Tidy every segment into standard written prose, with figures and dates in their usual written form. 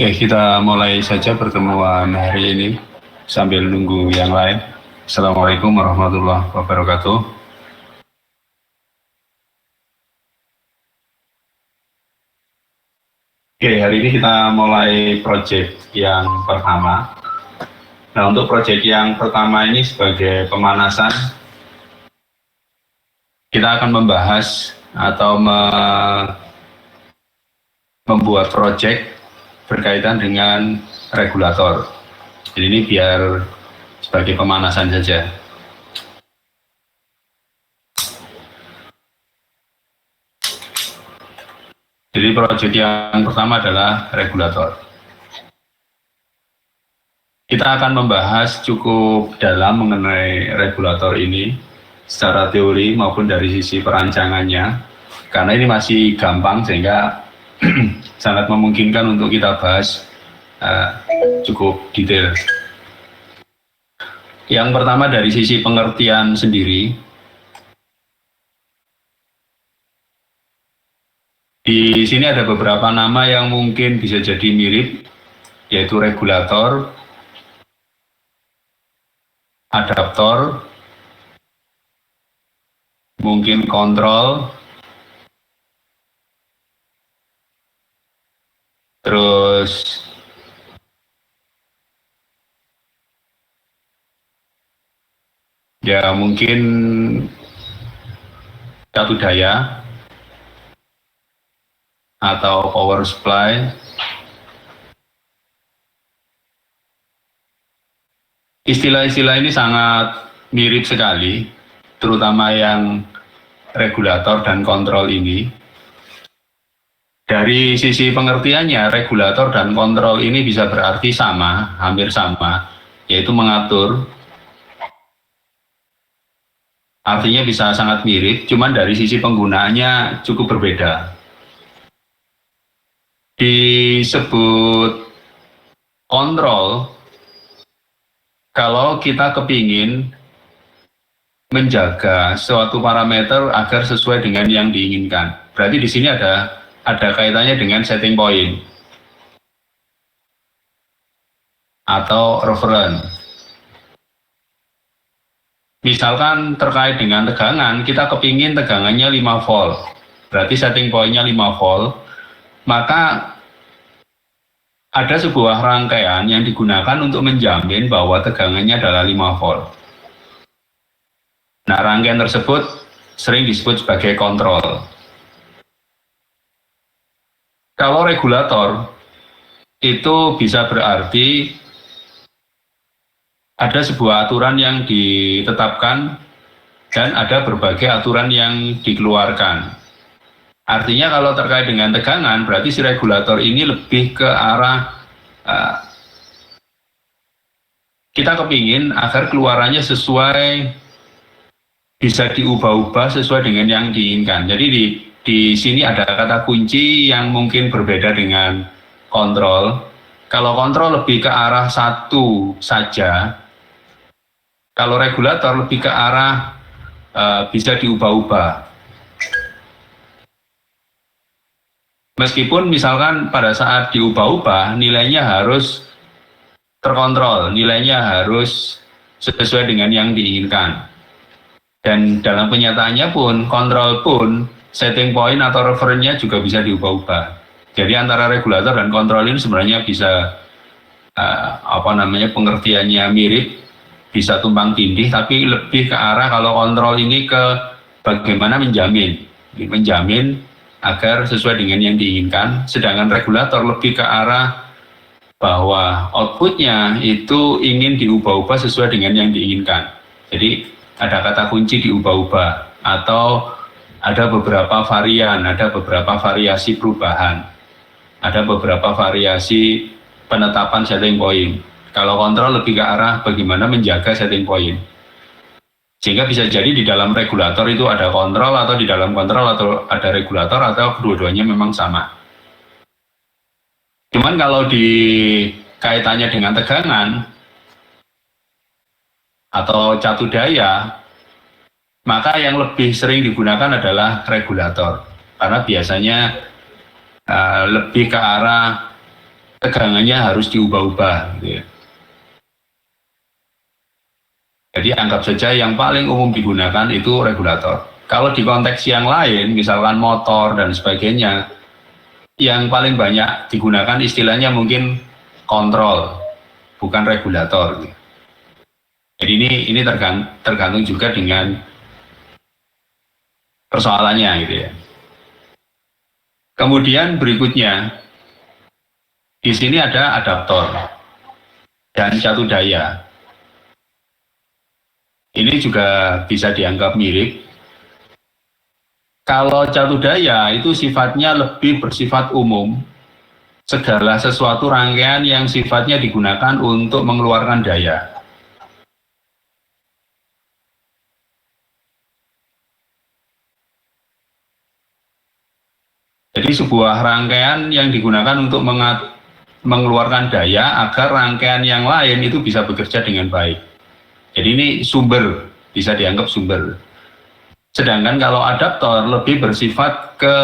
Oke, kita mulai saja pertemuan hari ini sambil nunggu yang lain. Assalamualaikum warahmatullahi wabarakatuh. Oke, hari ini kita mulai proyek yang pertama. Nah, untuk proyek yang pertama ini sebagai pemanasan, kita akan membahas atau membuat proyek berkaitan dengan regulator. Jadi ini biar sebagai pemanasan saja. Jadi proyek yang pertama adalah regulator. Kita akan membahas cukup dalam mengenai regulator ini secara teori maupun dari sisi perancangannya, karena ini masih gampang sehingga sangat memungkinkan untuk kita bahas cukup detail. Yang pertama dari sisi pengertian sendiri, di sini ada beberapa nama yang mungkin bisa jadi mirip, yaitu regulator, adaptor, mungkin kontrol, terus ya mungkin satu daya atau power supply. Istilah-istilah ini sangat mirip sekali, terutama yang regulator dan kontrol ini. Dari sisi pengertiannya, regulator dan kontrol ini bisa berarti sama, hampir sama, yaitu mengatur. Artinya bisa sangat mirip, cuman dari sisi penggunaannya cukup berbeda. Disebut kontrol kalau kita kepingin menjaga suatu parameter agar sesuai dengan yang diinginkan. Berarti di sini ada kaitannya dengan setting point atau reference. Misalkan terkait dengan tegangan, kita kepingin tegangannya 5 volt, berarti setting point-nya 5 volt, maka ada sebuah rangkaian yang digunakan untuk menjamin bahwa tegangannya adalah 5 volt. Nah, rangkaian tersebut sering disebut sebagai kontrol. Kalau regulator, itu bisa berarti ada sebuah aturan yang ditetapkan dan ada berbagai aturan yang dikeluarkan. Artinya kalau terkait dengan tegangan, berarti si regulator ini lebih ke arah kita kepingin agar keluarannya sesuai, bisa diubah-ubah sesuai dengan yang diinginkan. Jadi di sini ada kata kunci yang mungkin berbeda dengan kontrol. Kalau kontrol lebih ke arah satu saja, kalau regulator lebih ke arah bisa diubah-ubah. Meskipun misalkan pada saat diubah-ubah nilainya harus terkontrol, nilainya harus sesuai dengan yang diinginkan. Dan dalam kenyataannya pun, kontrol pun, setting point atau referennya juga bisa diubah-ubah. Jadi antara regulator dan kontrol ini sebenarnya bisa pengertiannya mirip, bisa tumpang tindih, tapi lebih ke arah kalau kontrol ini ke bagaimana menjamin agar sesuai dengan yang diinginkan, sedangkan regulator lebih ke arah bahwa outputnya itu ingin diubah-ubah sesuai dengan yang diinginkan. Jadi ada kata kunci diubah-ubah. atau ada beberapa varian, ada beberapa variasi perubahan, ada beberapa variasi penetapan setting point. Kalau kontrol lebih ke arah bagaimana menjaga setting point. Sehingga bisa jadi di dalam regulator itu ada kontrol, atau di dalam kontrol atau ada regulator, atau kedua-duanya memang sama. Cuman kalau di kaitannya dengan tegangan atau catu daya, maka yang lebih sering digunakan adalah regulator. Karena biasanya lebih ke arah tegangannya harus diubah-ubah. Gitu ya. Jadi anggap saja yang paling umum digunakan itu regulator. Kalau di konteks yang lain, misalkan motor dan sebagainya, yang paling banyak digunakan istilahnya mungkin kontrol, bukan regulator. Jadi ini tergantung juga dengan persoalannya gitu ya. Kemudian berikutnya, di sini ada adaptor dan catu daya. Ini juga bisa dianggap mirip. Kalau catu daya itu sifatnya lebih bersifat umum, segala sesuatu rangkaian yang sifatnya digunakan untuk mengeluarkan daya. Jadi sebuah rangkaian yang digunakan untuk mengeluarkan daya agar rangkaian yang lain itu bisa bekerja dengan baik. Jadi ini sumber, bisa dianggap sumber. Sedangkan kalau adaptor lebih bersifat ke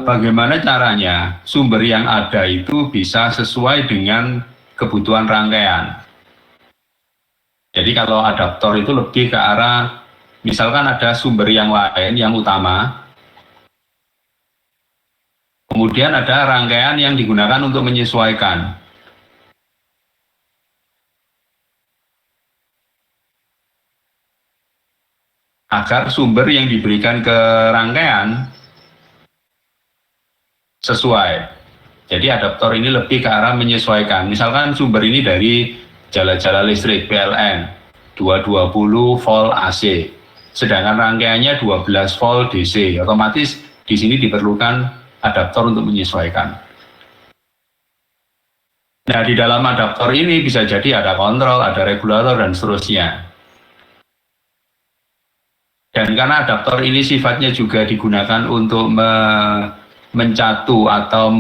bagaimana caranya sumber yang ada itu bisa sesuai dengan kebutuhan rangkaian. Jadi kalau adaptor itu lebih ke arah, misalkan ada sumber yang lain yang utama, kemudian ada rangkaian yang digunakan untuk menyesuaikan. Agar sumber yang diberikan ke rangkaian sesuai. Jadi adaptor ini lebih ke arah menyesuaikan. Misalkan sumber ini dari jala-jala listrik PLN 220 volt AC, sedangkan rangkaiannya 12 volt DC. Otomatis di sini diperlukan adaptor untuk menyesuaikan. Nah, di dalam adaptor ini bisa jadi ada kontrol, ada regulator, dan seterusnya. Dan karena adaptor ini sifatnya juga digunakan untuk mencatu atau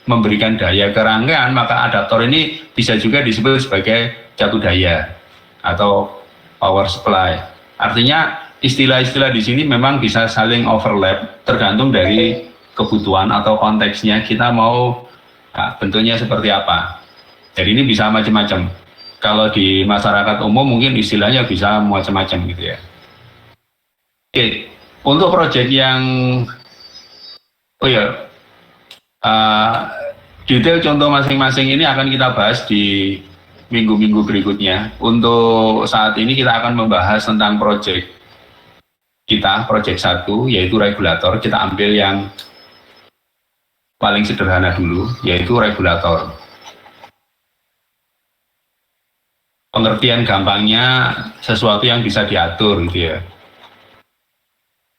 memberikan daya ke rangkaian, maka adaptor ini bisa juga disebut sebagai catu daya atau power supply. Artinya istilah-istilah di sini memang bisa saling overlap tergantung dari kebutuhan atau konteksnya kita mau bentuknya seperti apa. Jadi ini bisa macam-macam. Kalau di masyarakat umum mungkin istilahnya bisa macam-macam gitu ya. Oke, untuk proyek yang detail contoh masing-masing ini akan kita bahas di minggu-minggu berikutnya. Untuk saat ini kita akan membahas tentang proyek kita, proyek 1, yaitu regulator. Kita ambil yang paling sederhana dulu, yaitu regulator. Pengertian gampangnya sesuatu yang bisa diatur gitu ya.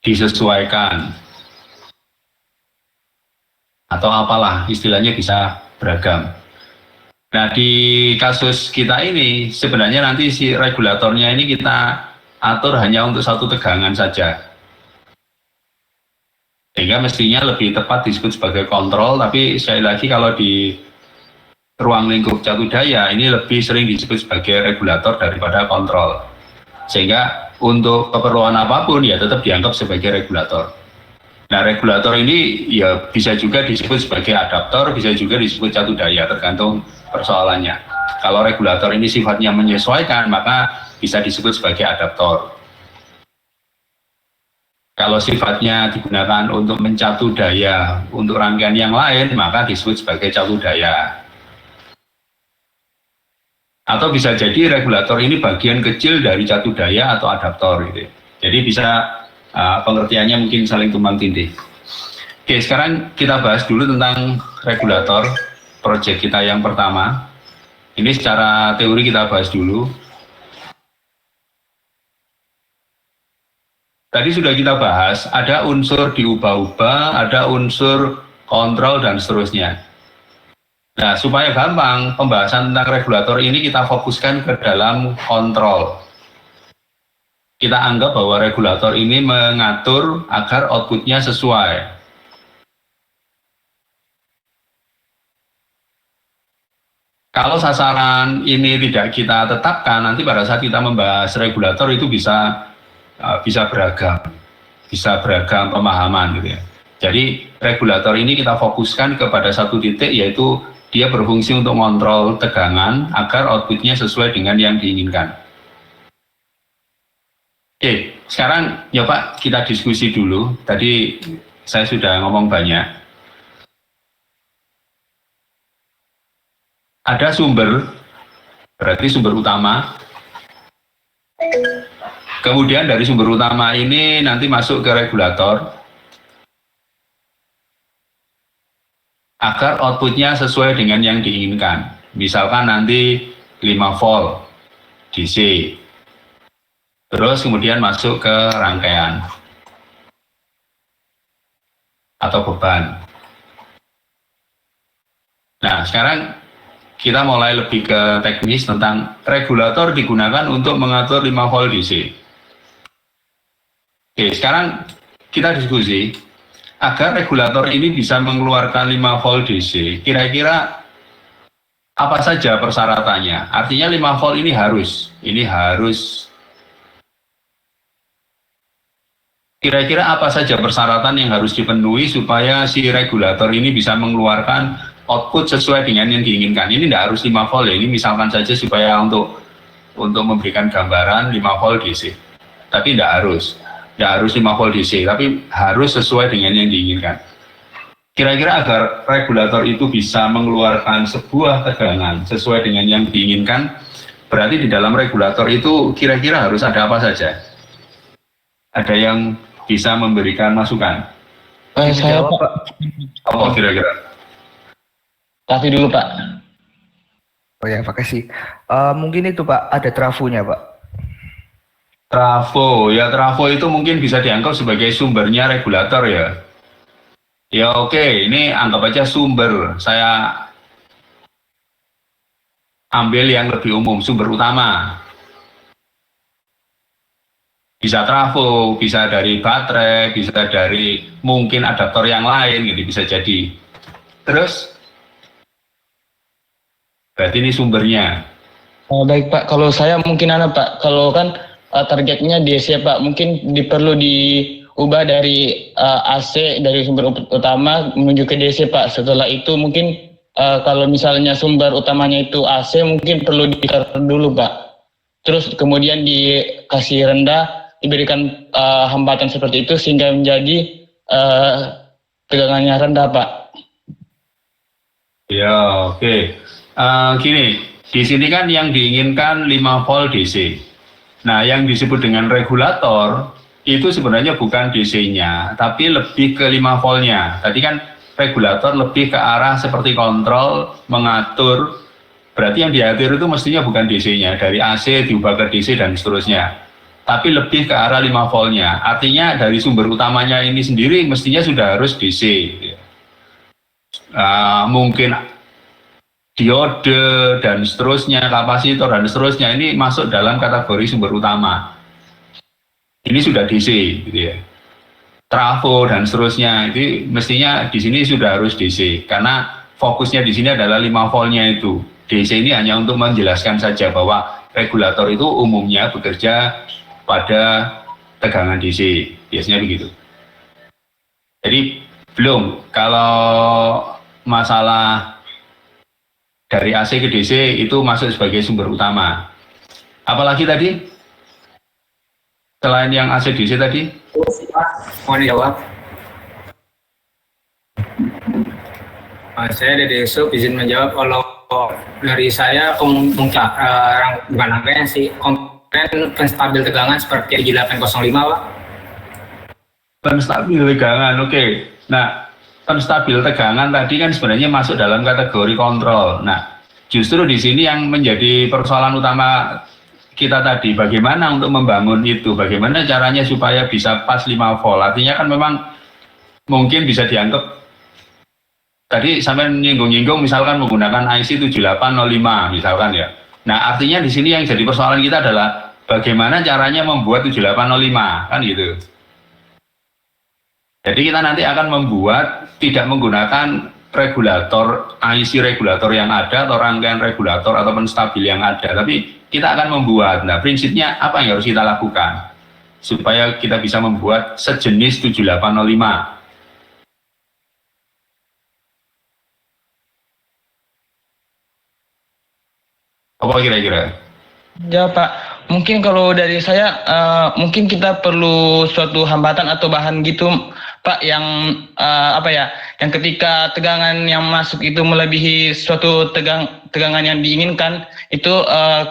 Disesuaikan atau apalah istilahnya bisa beragam. Nah di kasus kita ini sebenarnya nanti si regulatornya ini kita atur hanya untuk satu tegangan saja, sehingga mestinya lebih tepat disebut sebagai kontrol. Tapi sekali lagi kalau di ruang lingkup catu daya ini lebih sering disebut sebagai regulator daripada kontrol, sehingga untuk keperluan apapun ya tetap dianggap sebagai regulator. Nah regulator ini ya bisa juga disebut sebagai adaptor, bisa juga disebut catu daya, tergantung persoalannya. Kalau regulator ini sifatnya menyesuaikan, maka bisa disebut sebagai adaptor. Kalau sifatnya digunakan untuk mencatu daya untuk rangkaian yang lain, maka disebut sebagai catu daya. Atau bisa jadi regulator ini bagian kecil dari catu daya atau adaptor gitu. Jadi bisa pengertiannya mungkin saling tumpang tindih. Oke, sekarang kita bahas dulu tentang regulator proyek kita yang pertama. Ini secara teori kita bahas dulu. tadi sudah kita bahas, ada unsur diubah-ubah, ada unsur kontrol dan seterusnya. Nah, supaya gampang, pembahasan tentang regulator ini kita fokuskan ke dalam kontrol. Kita anggap bahwa regulator ini mengatur agar outputnya sesuai. Kalau sasaran ini tidak kita tetapkan, nanti pada saat kita membahas regulator itu bisa beragam pemahaman gitu ya. Jadi regulator ini kita fokuskan kepada satu titik, yaitu dia berfungsi untuk mengontrol tegangan agar outputnya sesuai dengan yang diinginkan. Oke, sekarang ya Pak, kita diskusi dulu. Tadi saya sudah ngomong banyak. Ada sumber, berarti sumber utama. Kemudian dari sumber utama ini nanti masuk ke regulator agar outputnya sesuai dengan yang diinginkan. Misalkan nanti 5 volt DC. Terus kemudian masuk ke rangkaian atau beban. Nah, sekarang kita mulai lebih ke teknis tentang regulator digunakan untuk mengatur 5 volt DC. Oke, sekarang kita diskusi agar regulator ini bisa mengeluarkan 5 volt DC. Kira-kira apa saja persyaratannya? Artinya 5 volt ini harus. Kira-kira apa saja persyaratan yang harus dipenuhi supaya si regulator ini bisa mengeluarkan output sesuai dengan yang diinginkan? Ini tidak harus 5 volt ya, ini misalkan saja supaya untuk memberikan gambaran 5 volt DC. Tapi tidak harus 5 volt DC, tapi harus sesuai dengan yang diinginkan. Kira-kira agar regulator itu bisa mengeluarkan sebuah tegangan sesuai dengan yang diinginkan, berarti di dalam regulator itu kira-kira harus ada apa saja? Ada yang bisa memberikan masukan? Saya Pak. Apa kira-kira? Kasih dulu Pak. Oh ya, makasih. Mungkin itu Pak, ada trafonya Pak. Trafo itu mungkin bisa dianggap sebagai sumbernya regulator ya. Ya oke, ini anggap aja sumber. Saya ambil yang lebih umum, sumber utama. Bisa trafo, bisa dari baterai, bisa dari mungkin adaptor yang lain, gitu bisa jadi. Terus, berarti ini sumbernya. Baik Pak, kalau saya mungkin Pak, kalau kan targetnya DC Pak, mungkin perlu diubah dari AC dari sumber utama menuju ke DC Pak. Setelah itu mungkin kalau misalnya sumber utamanya itu AC, mungkin perlu dikar dulu Pak. Terus kemudian dikasih rendah, diberikan hambatan seperti itu sehingga menjadi tegangannya rendah Pak. Ya oke. Gini, di sini kan yang diinginkan 5 volt DC. Nah, yang disebut dengan regulator itu sebenarnya bukan DC-nya, tapi lebih ke 5 voltnya. Tadi kan regulator lebih ke arah seperti kontrol, mengatur. Berarti yang diatur itu mestinya bukan DC-nya, dari AC diubah ke DC dan seterusnya. Tapi lebih ke arah 5 voltnya. Artinya dari sumber utamanya ini sendiri mestinya sudah harus DC. Mungkin diode dan seterusnya, kapasitor dan seterusnya, ini masuk dalam kategori sumber utama. Ini sudah DC, gitu ya. Trafo dan seterusnya, itu mestinya di sini sudah harus DC, karena fokusnya di sini adalah 5 voltnya itu. DC ini hanya untuk menjelaskan saja bahwa regulator itu umumnya bekerja pada tegangan DC, biasanya begitu. Jadi belum, kalau masalah dari AC ke DC itu masuk sebagai sumber utama. Apalagi tadi? Selain yang AC DC tadi? Mau dijawab? Saya dari SUB izin menjawab. Kalau dari saya mungkin bukan rangkaian sih, komponen penstabil tegangan seperti 805 Pak. Penstabil tegangan, oke. Nah, penstabil tegangan tadi kan sebenarnya masuk dalam kategori kontrol. Nah, justru di sini yang menjadi persoalan utama kita tadi, bagaimana untuk membangun itu, bagaimana caranya supaya bisa pas 5 volt. Artinya kan memang mungkin bisa dianggap, tadi sampai nyinggung-nyinggung misalkan menggunakan IC 7805 misalkan ya. Nah artinya di sini yang jadi persoalan kita adalah bagaimana caranya membuat 7805, kan gitu. Jadi kita nanti akan membuat, tidak menggunakan regulator, IC regulator yang ada atau rangkaian regulator atau penstabil yang ada, tapi kita akan membuat. Nah prinsipnya apa yang harus kita lakukan supaya kita bisa membuat sejenis 7805. Apa kira-kira? Ya Pak, mungkin kalau dari saya mungkin kita perlu suatu hambatan atau bahan gitu Pak yang apa ya, yang ketika tegangan yang masuk itu melebihi suatu tegangan yang diinginkan, itu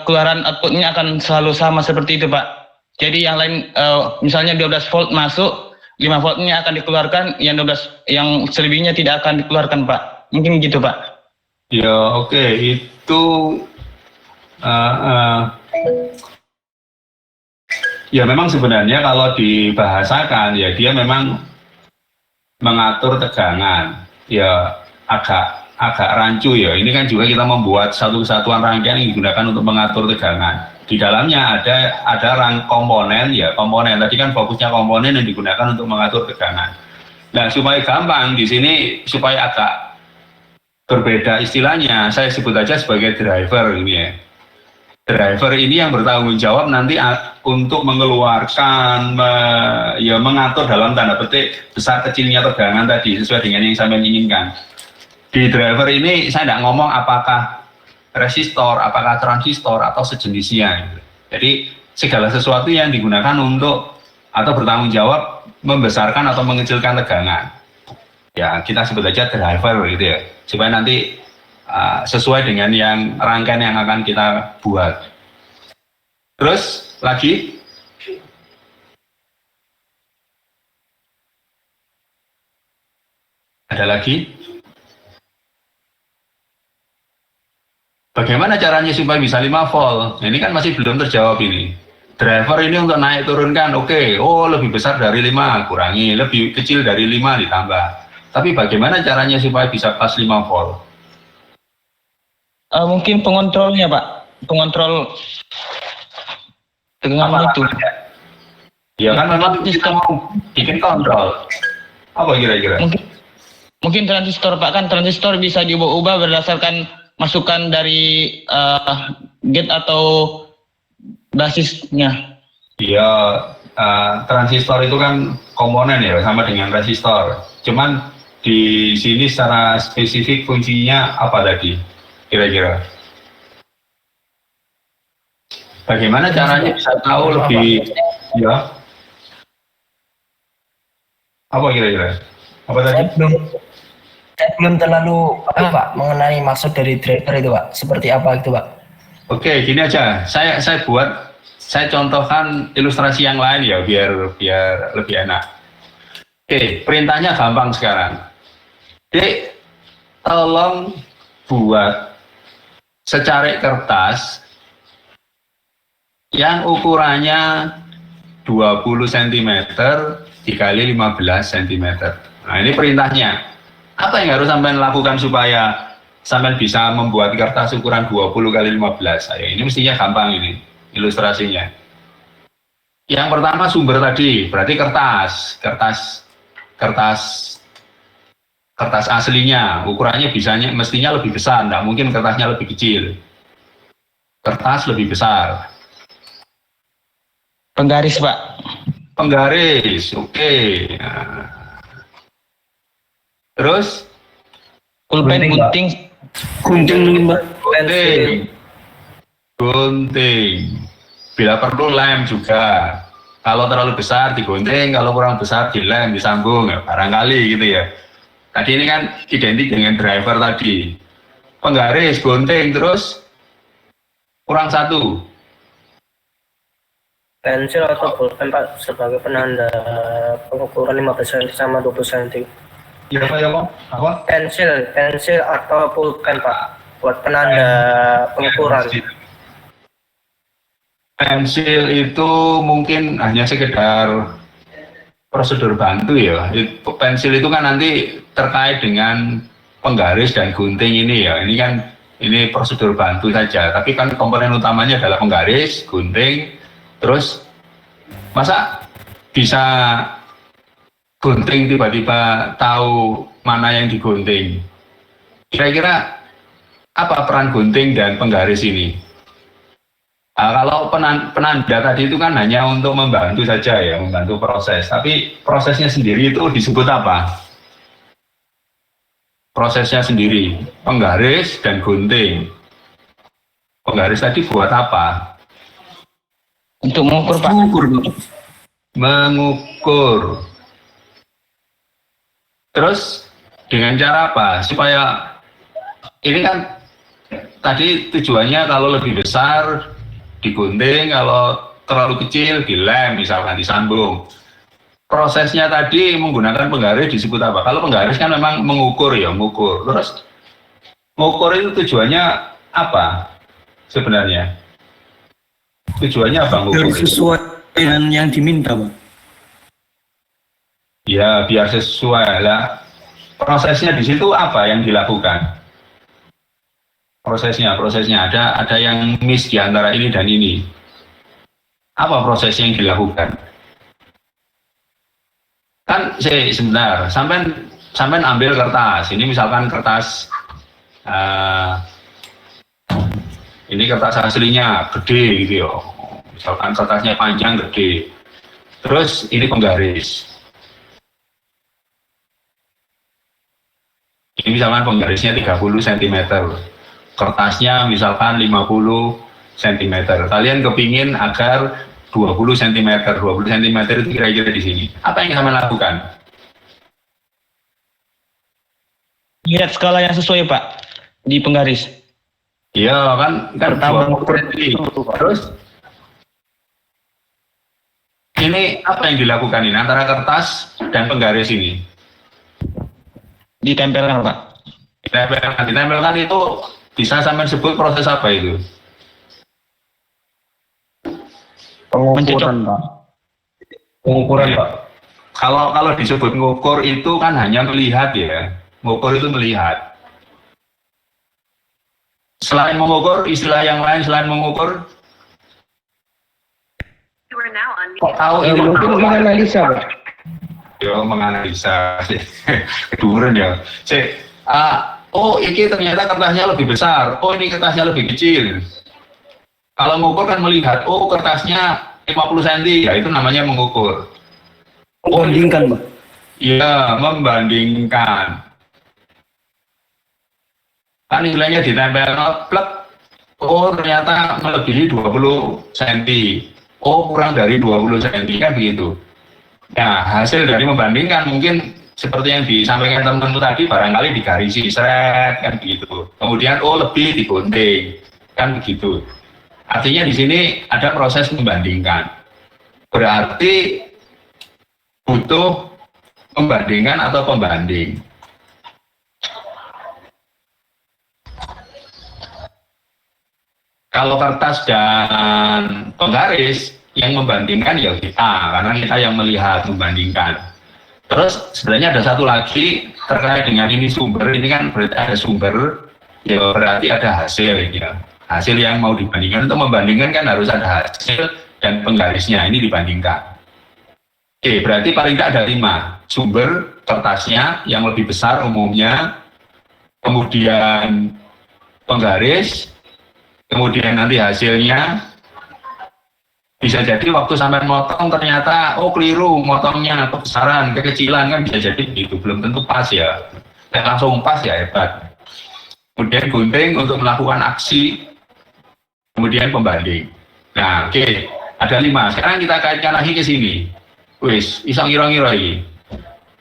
keluaran outputnya akan selalu sama seperti itu Pak. Jadi yang lain misalnya 12 volt masuk, 5 voltnya akan dikeluarkan, yang 12 yang selebihnya tidak akan dikeluarkan Pak. Mungkin gitu Pak. Ya oke, itu ya memang sebenarnya kalau dibahasakan ya dia memang mengatur tegangan, ya agak rancu ya. Ini kan juga kita membuat satu kesatuan rangkaian yang digunakan untuk mengatur tegangan. Di dalamnya ada komponen ya, komponen tadi kan fokusnya komponen yang digunakan untuk mengatur tegangan. Nah supaya gampang di sini, supaya agak berbeda istilahnya, saya sebut aja sebagai driver ini ya. Driver ini yang bertanggung jawab nanti untuk mengeluarkan, ya mengatur dalam tanda petik besar kecilnya tegangan tadi sesuai dengan yang sampai inginkan. Di driver ini saya tidak ngomong apakah resistor, apakah transistor atau sejenisnya. Jadi segala sesuatu yang digunakan untuk atau bertanggung jawab membesarkan atau mengecilkan tegangan. Ya kita sebut aja driver gitu ya, supaya nanti sesuai dengan yang rangkaian yang akan kita buat. Terus lagi ada lagi, bagaimana caranya supaya bisa 5 volt? Ini kan masih belum terjawab ini. Driver ini untuk naik turunkan, oke. Oh lebih besar dari 5 kurangi, lebih kecil dari 5 ditambah. Tapi bagaimana caranya supaya bisa pas 5 volt? Mungkin pengontrolnya Pak, pengontrol tegangan itu. Ya kan memang kita mau bikin kontrol. Apa kira-kira? Mungkin transistor Pak, kan transistor bisa diubah-ubah berdasarkan masukan dari gate atau basisnya. Iya, transistor itu kan komponen ya, sama dengan resistor. Cuman di sini secara spesifik fungsinya apa tadi? Kira-kira bagaimana caranya bisa tahu lebih ya apa kira-kira apa tadi? Saya belum terlalu Pak mengenai maksud dari driver itu Pak, seperti apa itu Pak? Oke, gini aja, saya contohkan ilustrasi yang lain ya biar lebih enak. Oke, perintahnya gampang sekarang. Dek, tolong buat secarik kertas yang ukurannya 20 cm dikali 15 cm. Nah ini perintahnya. Apa yang harus sampean lakukan supaya sampean bisa membuat kertas ukuran 20 kali 15? Ayo, ini mestinya gampang ini ilustrasinya. Yang pertama sumber tadi, berarti kertas aslinya, ukurannya mestinya lebih besar, tidak mungkin kertasnya lebih kecil. Kertas lebih besar. Penggaris Pak. Penggaris, oke. Nah. Terus? Pulpen, gunting. Gunting. Bila perlu lem juga. Kalau terlalu besar digunting, kalau kurang besar dilem, disambung, ya, barangkali gitu ya. Tadi ini kan identik dengan driver tadi. Penggaris, gunting, terus kurang satu. Pensil atau pulpen Pak sebagai penanda pengukuran 15 cm sama 20 cm. Ya Pak, apa? Pensil atau pulpen Pak buat penanda pengukuran. Pensil itu mungkin hanya sekedar prosedur bantu ya. Pensil itu kan nanti terkait dengan penggaris dan gunting ini ya. Ini prosedur bantu saja. Tapi kan komponen utamanya adalah penggaris, gunting, terus masa bisa gunting tiba-tiba tahu mana yang digunting. Kira-kira apa peran gunting dan penggaris ini? Kalau penanda tadi itu kan hanya untuk membantu saja ya, membantu proses. Tapi prosesnya sendiri itu disebut apa? Prosesnya sendiri, penggaris dan gunting. Penggaris tadi buat apa? Untuk mengukur Pak. Mengukur. Terus dengan cara apa? Supaya ini kan tadi tujuannya kalau lebih besar digunting, kalau terlalu kecil dilem, misalkan disambung. Prosesnya tadi menggunakan penggaris disebut apa? Kalau penggaris kan memang mengukur ya, mengukur. Terus mengukur itu tujuannya apa sebenarnya? Tujuannya apa mengukur? Biar sesuai dengan yang diminta, Pak. Ya, biar sesuai lah. Prosesnya di situ apa yang dilakukan? Prosesnya ada yang miss di antara ini dan ini. Apa prosesnya yang dilakukan? Kan sebentar, sampai ambil kertas. Ini misalkan kertas ini kertas aslinya gede gitu ya. Misalkan kertasnya panjang gede. Terus ini penggaris. Ini misalkan penggarisnya 30 cm. Kertasnya misalkan 50 cm. Kalian kepingin agar 20 cm itu kira-kira di sini. Apa yang kalian lakukan? Lihat skala yang sesuai Pak di penggaris. Iya kan 20 cm. Terus ini apa yang dilakukan ini antara kertas dan penggaris ini? Ditempelkan Pak. Ditempelkan itu bisa sampai sebut proses apa itu? Pengukuran Pak. Pengukuran Pak. Kalau disebut ngukur itu kan hanya melihat ya. Ngukur itu melihat. Selain mengukur, istilah yang lain selain mengukur? Kok tahu itu? Mungkin menganalisa, Pak. Yo menganalisa. Keduren ya. Oh ini ternyata kertasnya lebih besar. Oh ini kertasnya lebih kecil. Kalau mengukur kan melihat, oh kertasnya 50 cm, ya itu namanya mengukur. Membandingkan, Pak. Iya, membandingkan. Kan nilainya ditempel plek, oh ternyata melebihi 20 cm. Oh kurang dari 20 cm, kan begitu. Nah, hasil dari membandingkan mungkin seperti yang disampaikan teman-teman tadi, barangkali digarisi seret, kan begitu. Kemudian, oh lebih digunting, kan begitu. Artinya di sini ada proses membandingkan. Berarti butuh membandingkan atau pembanding. Kalau kertas dan penggaris, yang membandingkan ya kita, karena kita yang melihat membandingkan. Terus sebenarnya ada satu lagi terkait dengan ini sumber, ini kan berarti ada sumber, ya berarti ada hasil ya. Hasil yang mau dibandingkan, untuk membandingkan kan harus ada hasil dan penggarisnya, ini dibandingkan. Oke, berarti paling tidak ada 5. Sumber kertasnya yang lebih besar umumnya, kemudian penggaris, kemudian nanti hasilnya. Bisa jadi waktu sampai motong ternyata oh keliru motongnya, kebesaran, kekecilan, kan bisa jadi begitu, belum tentu pas ya. Dan langsung pas ya hebat. Kemudian gunting untuk melakukan aksi, kemudian pembanding. Nah oke, ada 5. Sekarang kita kaitkan lagi ke sini. Wis, isang ngira-ngira ini.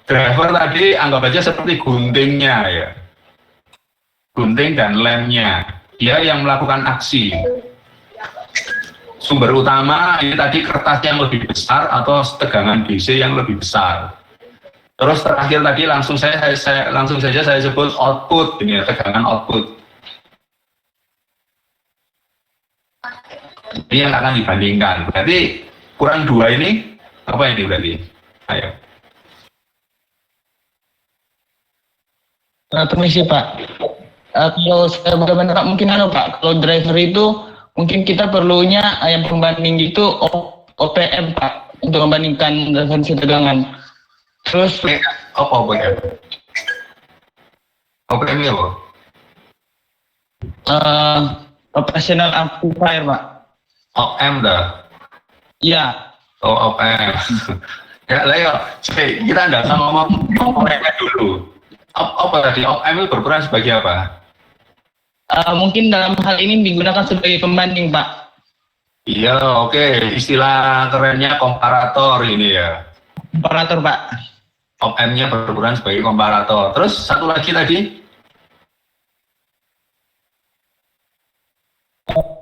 Driver tadi anggap aja seperti guntingnya ya. Gunting dan lemnya. Dia yang melakukan aksi. Sumber utama ini tadi kertas yang lebih besar atau tegangan DC yang lebih besar. Terus terakhir tadi langsung saja saya sebut output, ini ya, tegangan output. Ini yang akan dibandingkan. Berarti kurang 2 ini apa ini berarti? Ayo. Permisi Pak. Kalau saya bagaimana Pak, mungkin Pak, kalau driver itu mungkin kita perlunya yang pembanding itu OPM Pak, untuk membandingkan referensi tegangan. Terus Apa OPM? OPM ya apa? operational amplifier Pak. OPM dah. Iya. Oh, OPM. Ya, lah ya, kita nggak usah ngomong OPM dulu. Apa tadi? OPM itu berperan sebagai apa? Mungkin dalam hal ini digunakan sebagai pembanding Pak. Iya, oke. Istilah kerennya komparator ini ya. Komparator Pak. OPM-nya berperan sebagai komparator. Terus satu lagi tadi?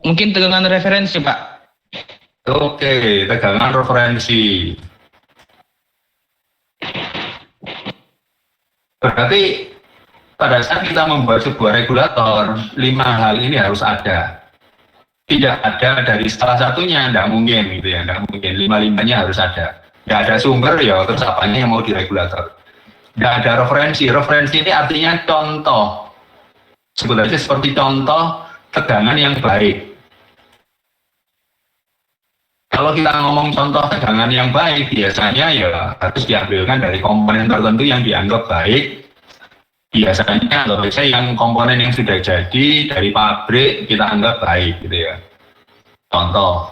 Mungkin tegangan referensi Pak. Oke, tegangan referensi. Berarti pada saat kita membuat sebuah regulator, 5 hal ini harus ada. Tidak ada dari salah satunya, tidak mungkin gitu ya, tidak mungkin. 5-5-nya harus ada. Tidak ada sumber ya, terus apanya yang mau di regulator. Tidak ada referensi. Referensi ini artinya contoh. Sebetulnya seperti contoh tegangan yang baik. Kalau kita ngomong contoh tegangan yang baik, biasanya ya harus diambilkan dari komponen tertentu yang dianggap baik. Biasanya kalau saya yang komponen yang sudah jadi dari pabrik kita anggap baik gitu ya. Contoh,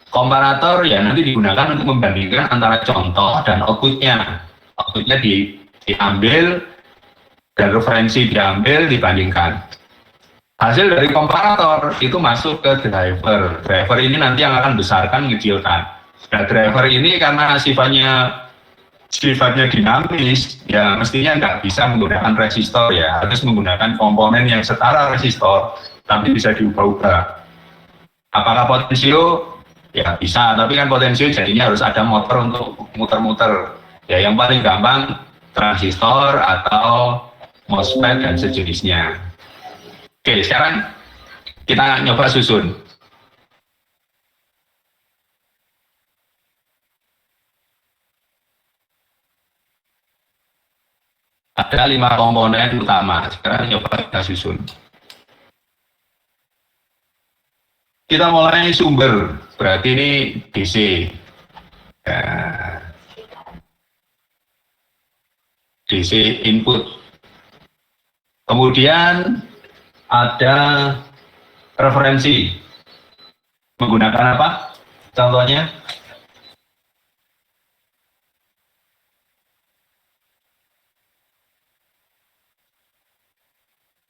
komparator ya nanti digunakan untuk membandingkan antara contoh dan outputnya. Outputnya diambil dan referensi diambil dibandingkan. Hasil dari komparator itu masuk ke driver. Driver ini nanti yang akan besarkan, ngecilkan. Nah, driver ini karena sifatnya dinamis, ya mestinya nggak bisa menggunakan resistor ya, harus menggunakan komponen yang setara resistor, tapi bisa diubah-ubah. Apakah potensio? Ya bisa, tapi kan potensio jadinya harus ada motor untuk muter-muter. Ya yang paling gampang transistor atau MOSFET dan sejenisnya. Oke, sekarang kita nyoba susun. Ada 5 komponen utama. Sekarang nyoba kita susun. Kita mulai sumber. Berarti ini DC. Ya. DC input. Kemudian ada referensi. Menggunakan apa? Contohnya?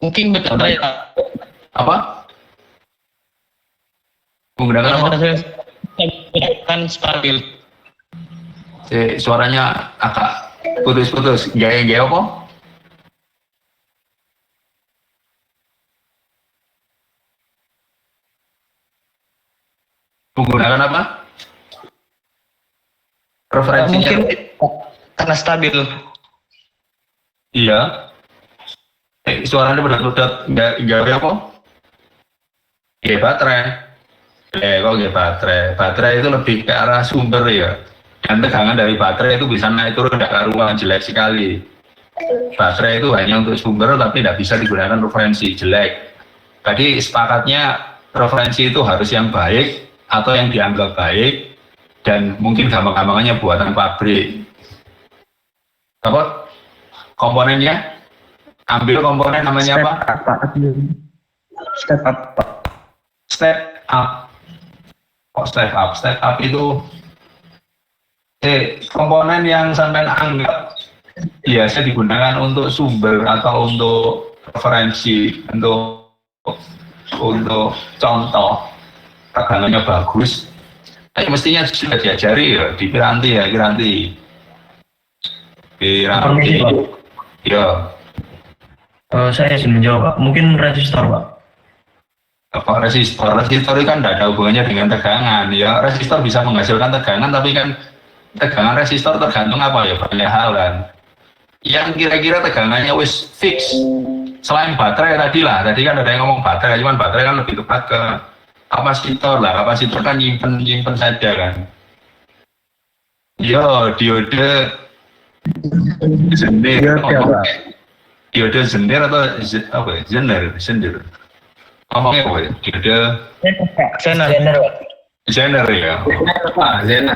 Mungkin betul ya. Apa? Menggunakan apa? Kan stabil. Suaranya agak putus-putus. Gaya-gaya apa? Menggunakan apa? Referensinya? Mungkin karena stabil. Iya. Suaranya berat-berat. Gaya apa? Gaya baterai. Kok gaya baterai? Baterai itu lebih ke arah sumber ya. Dan tegangan dari baterai itu bisa naik turun, tidak karuan, jelek sekali. Baterai itu hanya untuk sumber tapi tidak bisa digunakan referensi, jelek. Tadi sepakatnya referensi itu harus yang baik atau yang dianggap baik dan mungkin gampang-gampangannya buatan pabrik. Apa? Komponennya? Ambil komponen namanya apa? Step up, Pak. Step up. Kok step up? Step up itu komponen yang sampai anggap biasa digunakan untuk sumber atau untuk referensi, untuk contoh. Tegangannya bagus. Mestinya sudah diajari ya di Piranti ya, Piranti. Ya. Saya izin menjawab, Pak. Mungkin resistor, Pak. Apa resistor? Resistor itu kan tidak ada hubungannya dengan tegangan. Ya, resistor bisa menghasilkan tegangan, tapi kan tegangan resistor tergantung apa ya, banyak hal kan. Yang kira-kira tegangannya wis fix. Selain baterai tadi lah, tadi kan ada yang ngomong baterai, cuman baterai kan lebih tepat ke kapasitor lah. Kapasitor kan nyimpen saja kan. Yo, diode zenir. Diode zenir atau apa ya? Zenir. Ngomongnya apa ya? Diode Zener, Pak. zenir ya. Pak Zena.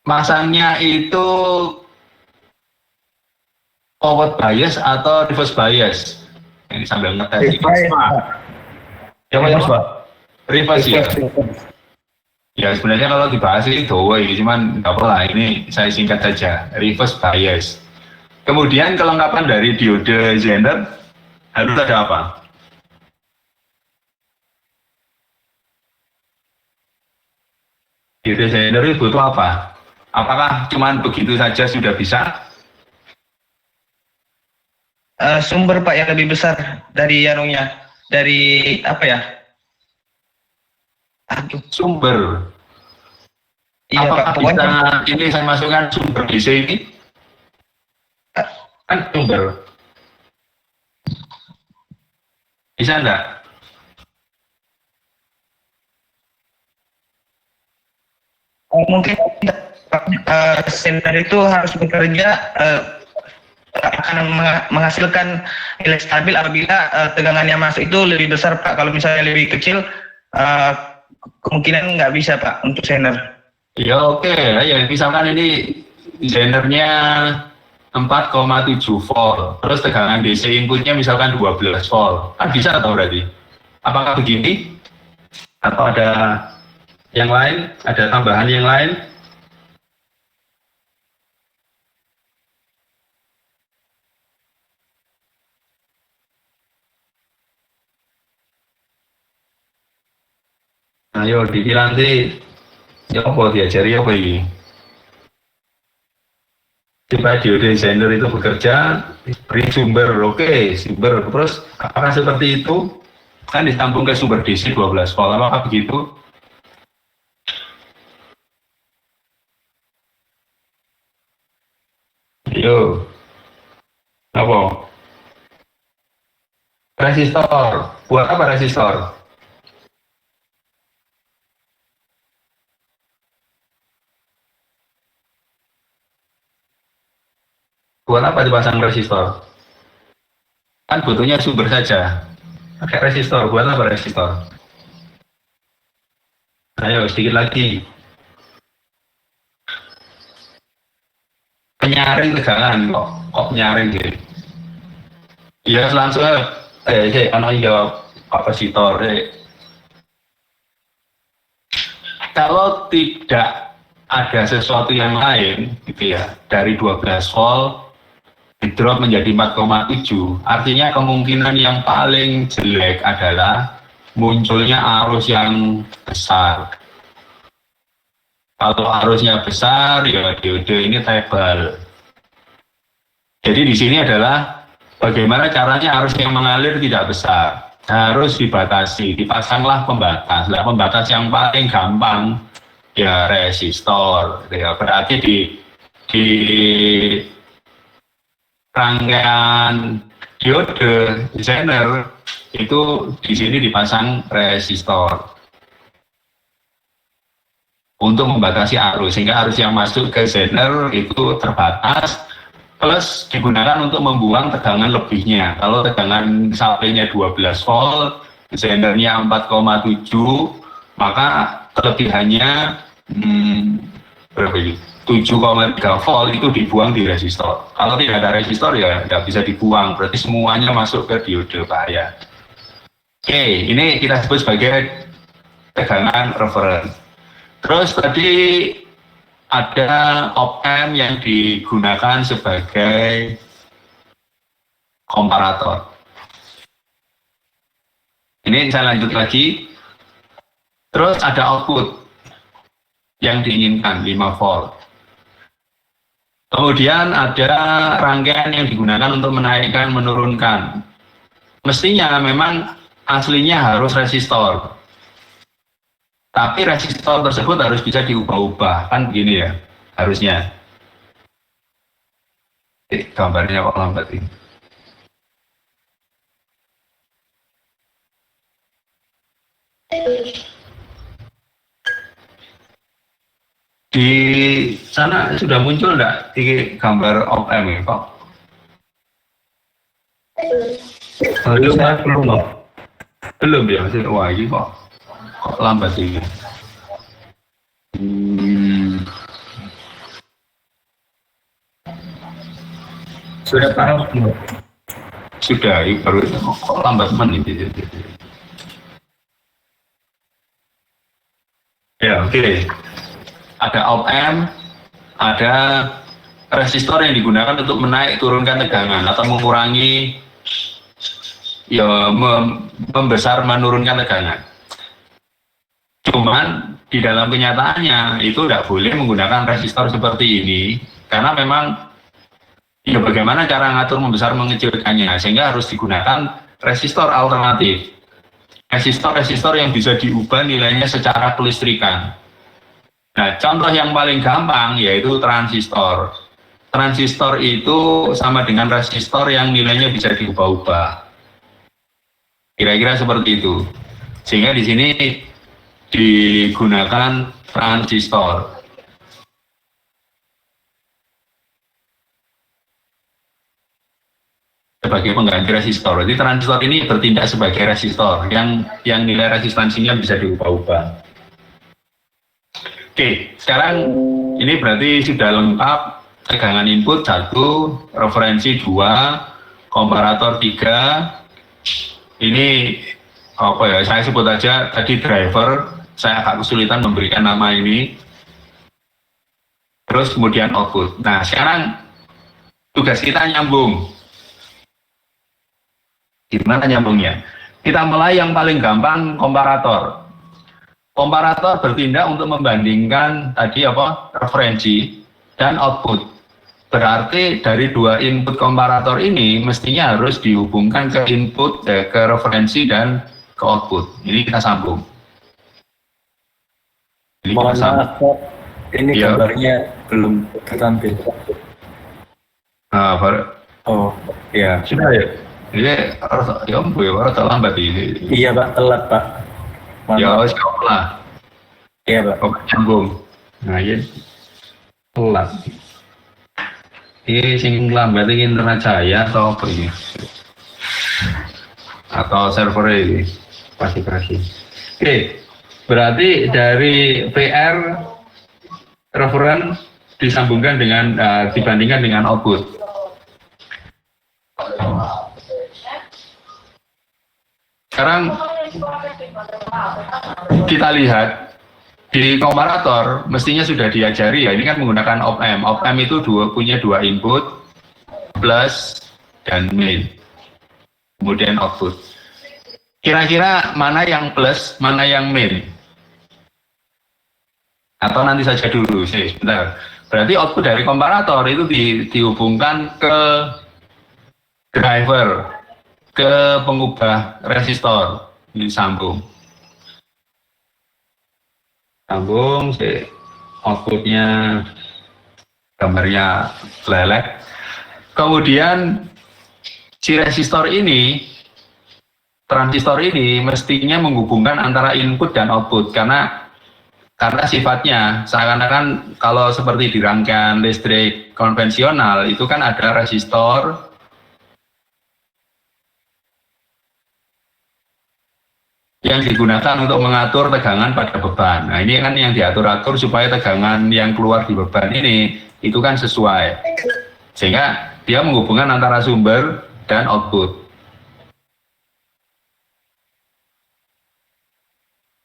Masangnya itu forward bias atau reverse bias? Ini sambil ngetes. Reverse ya. Ya sebenarnya kalau dibahas itu cuman nggak apa-apa, ini saya singkat saja. Reverse bias. Kemudian kelengkapan dari diode Zener harus ada apa? Diode Zener itu butuh apa? Apakah cuman begitu saja sudah bisa? Sumber Pak yang lebih besar dari anunya, dari apa ya? Aduh, Sumber. iya Apakah Pak, pokoknya bisa ini saya masukkan sumber DC ini? Kan sumber. Bisa enggak? mungkin sender itu harus bekerja akan menghasilkan nilai stabil apabila tegangan yang masuk itu lebih besar Pak. Kalau misalnya lebih kecil, kemungkinan nggak bisa Pak untuk sender. Ya oke, ya misalkan ini Zenernya 4,7 volt, terus tegangan DC inputnya misalkan 12 volt, kan bisa atau berarti? Apakah begini? Atau ada yang lain? Ada tambahan yang lain? Ayo nanti ya apa diajari apa ini? Supaya diode Zener itu bekerja, beri sumber, oke, sumber. Terus apakah seperti itu? Kan disambung ke sumber DC 12 volt, apakah begitu? Ayo, apa? Resistor, buat apa resistor? Buat apa dipasang resistor? Kan butuhnya sumber saja. Pakai resistor, buat apa resistor? Ayo sedikit lagi. Penyaring tegangan kok nyaring gitu. Iya langsung jawab kapasitor. Kalau tidak ada sesuatu yang lain gitu ya, dari 12 volt di drop menjadi 4,7, artinya kemungkinan yang paling jelek adalah munculnya arus yang besar. Kalau arusnya besar, ya diode ini tebal. Jadi di sini adalah bagaimana caranya arus yang mengalir tidak besar, harus dibatasi, dipasanglah pembatas. Nah, pembatas yang paling gampang ya resistor. Ya berarti di rangkaian diode Zener itu di sini dipasang resistor untuk membatasi arus, sehingga arus yang masuk ke Zener itu terbatas, plus digunakan untuk membuang tegangan lebihnya. Kalau tegangan supply-nya 12 volt, Zenernya 4,7, maka kelebihannya berapa ini? 7,3 volt itu dibuang di resistor. Kalau tidak ada resistor ya tidak bisa dibuang, berarti semuanya masuk ke diode bahaya. Oke, ini kita sebut sebagai tegangan reference. Terus tadi ada op-amp yang digunakan sebagai komparator. Ini saya lanjut lagi. Terus ada output yang diinginkan 5 volt. Kemudian ada rangkaian yang digunakan untuk menaikkan, menurunkan. Mestinya memang aslinya harus resistor. Tapi resistor tersebut harus bisa diubah-ubah, kan begini ya, harusnya. Gambarnya kok lambat ini. Di sana sudah muncul enggak di gambar op-amp ya, Pak? Belum, Pak. belum Pak. Belum ya, masih wah ini kok lambat ini. Sudah Pak. Sudah, ini baru kok lambat menit. Ya, oke. Ada op-amp, ada resistor yang digunakan untuk menaik turunkan tegangan atau mengurangi, ya membesar menurunkan tegangan. Cuman di dalam kenyataannya itu tidak boleh menggunakan resistor seperti ini karena memang ya bagaimana cara ngatur membesar mengecilkannya, sehingga harus digunakan resistor alternatif. Resistor yang bisa diubah nilainya secara kelistrikan. Nah, contoh yang paling gampang yaitu transistor. Transistor itu sama dengan resistor yang nilainya bisa diubah-ubah. Kira-kira seperti itu. Sehingga di sini digunakan transistor. Sebagai pengganti resistor. Jadi transistor ini bertindak sebagai resistor yang nilai resistansinya bisa diubah-ubah. Oke, sekarang ini berarti sudah lengkap tegangan input 1, referensi 2, komparator 3. Ini apa ya? Saya sebut aja tadi driver. Saya agak kesulitan memberikan nama ini. Terus kemudian output. Nah, sekarang tugas kita nyambung. Gimana nyambungnya? Kita mulai yang paling gampang, komparator. Komparator bertindak untuk membandingkan tadi referensi dan output. Berarti dari dua input komparator ini mestinya harus dihubungkan ke input, ke referensi dan ke output. Ini kita sambung. Ini kita sambung. Ini ya. Gambarnya belum tertampil. Nah, Oh, iya. sudah ya. Ini harus lambat ini. Iya Pak, telat Pak. Ya, sekolah. Iya Pak. Oke, nyambung. Nah, ini telat. Ini sing lambat ini internet saya atau apa ini? Atau server ini? Pasti. Oke, berarti dari PR referen disambungkan dengan dibandingkan dengan output. Sekarang kita lihat di komparator mestinya sudah diajari ya, ini kan menggunakan op-amp. Op-amp itu punya dua input, plus dan min, kemudian output. Kira-kira mana yang plus, mana yang min? Atau nanti saja dulu sih, sebentar. Berarti output dari komparator itu dihubungkan ke driver, ke pengubah resistor. Ini sambung sih, outputnya gambarnya lelek. Kemudian si resistor ini, transistor ini mestinya menghubungkan antara input dan output karena sifatnya seakan-akan kalau seperti di rangkaian listrik konvensional itu kan ada resistor yang digunakan untuk mengatur tegangan pada beban. Nah, ini kan yang diatur-atur supaya tegangan yang keluar di beban ini itu kan sesuai. Sehingga dia menghubungkan antara sumber dan output.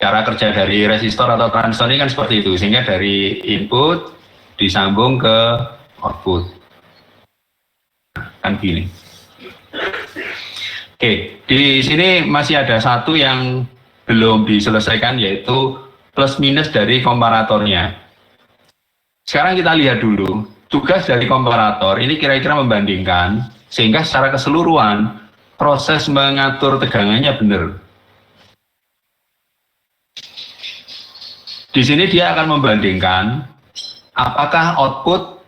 Cara kerja dari resistor atau transistor ini kan seperti itu. Sehingga dari input disambung ke output. Kan gini. Oke, di sini masih ada satu yang belum diselesaikan yaitu plus minus dari komparatornya. Sekarang kita lihat dulu, tugas dari komparator ini kira-kira membandingkan sehingga secara keseluruhan proses mengatur tegangannya benar. Di sini dia akan membandingkan apakah output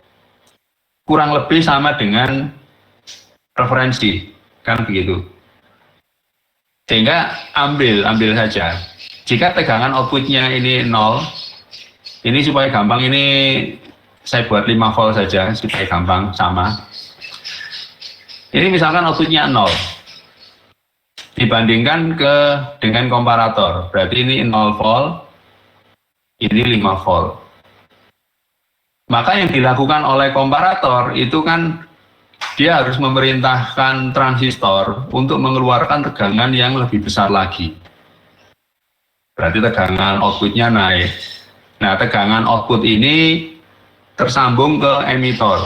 kurang lebih sama dengan referensi, kan begitu. Sehingga ambil saja. Jika tegangan outputnya ini 0, ini supaya gampang ini saya buat 5 volt saja supaya gampang sama. Ini misalkan outputnya 0 dibandingkan dengan komparator, berarti ini 0 volt, ini 5 volt. Maka yang dilakukan oleh komparator itu kan dia harus memerintahkan transistor untuk mengeluarkan tegangan yang lebih besar lagi. Berarti tegangan outputnya naik. Nah, tegangan output ini tersambung ke emitor.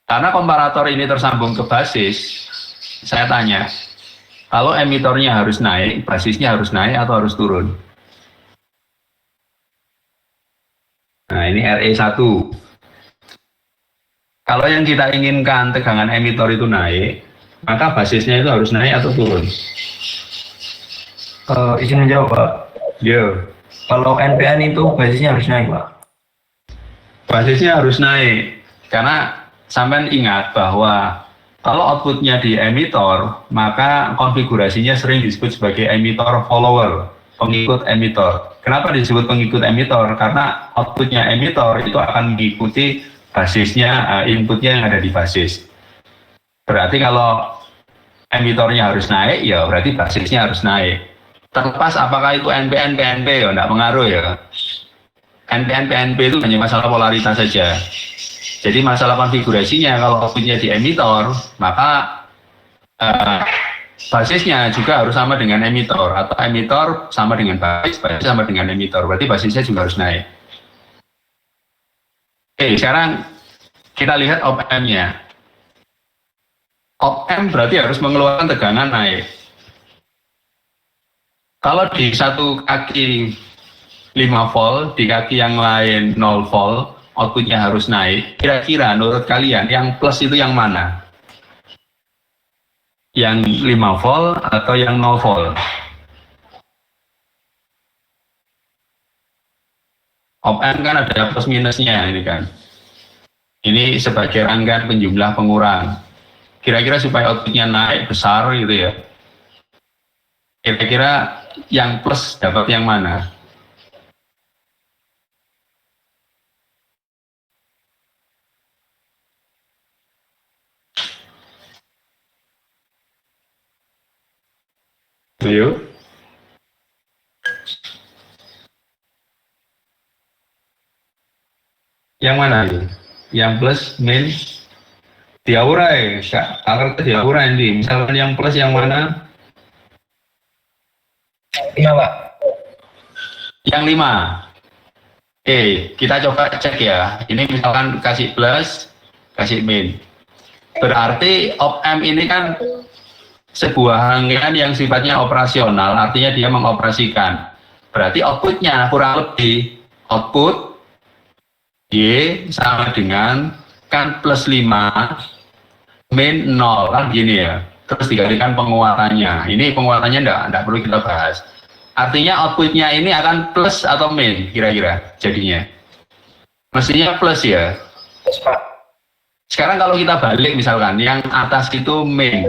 Karena komparator ini tersambung ke basis, saya tanya, kalau emitornya harus naik, basisnya harus naik atau harus turun? Nah, ini RE1. Kalau yang kita inginkan tegangan emitor itu naik, maka basisnya itu harus naik atau turun? Izin menjawab Pak. Yo, Kalau NPN itu basisnya harus naik Pak. basisnya harus naik. Karena sampean ingat bahwa kalau outputnya di emitor, maka konfigurasinya sering disebut sebagai emitor follower, pengikut emitor. Kenapa disebut pengikut emitor? Karena outputnya emitor itu akan mengikuti basisnya, inputnya yang ada di basis. Berarti kalau emitornya harus naik, ya berarti basisnya harus naik. Terlepas apakah itu NPN, PNP, ya enggak pengaruh ya. NPN, PNP itu hanya masalah polaritas saja. Jadi masalah konfigurasinya kalau outputnya di emitor, maka basisnya juga harus sama dengan emitor, atau emitor sama dengan basis sama dengan emitor, berarti basisnya juga harus naik. Oke, sekarang kita lihat op-amp-nya. Op-amp berarti harus mengeluarkan tegangan naik. Kalau di satu kaki 5 volt, di kaki yang lain 0 volt, outputnya harus naik. Kira-kira menurut kalian yang plus itu yang mana? Yang 5 volt atau yang 0 volt? Op-amp kan ada plus minusnya ini kan. Ini sebagai rangkaian penjumlah pengurang. Kira-kira supaya outputnya naik besar gitu ya. Kira-kira yang plus dapat yang mana? Ayo. Yang mana itu? Yang plus, min, diaurai, kakak diaurai ini. Misalkan yang plus yang mana? Iya Pak. Yang 5. Oke, kita coba cek ya. Ini misalkan kasih plus, kasih min. Berarti op-amp ini kan sebuah rangkaian yang sifatnya operasional, artinya dia mengoperasikan. Berarti outputnya kurang lebih output Y sama dengan kan plus 5 min 0 kan gini ya. Terus dikalikan penguatannya. Ini penguatannya enggak perlu kita bahas. Artinya outputnya ini akan plus atau min kira-kira jadinya. Mestinya plus ya. Yes, Pak. Sekarang kalau kita balik misalkan yang atas itu min.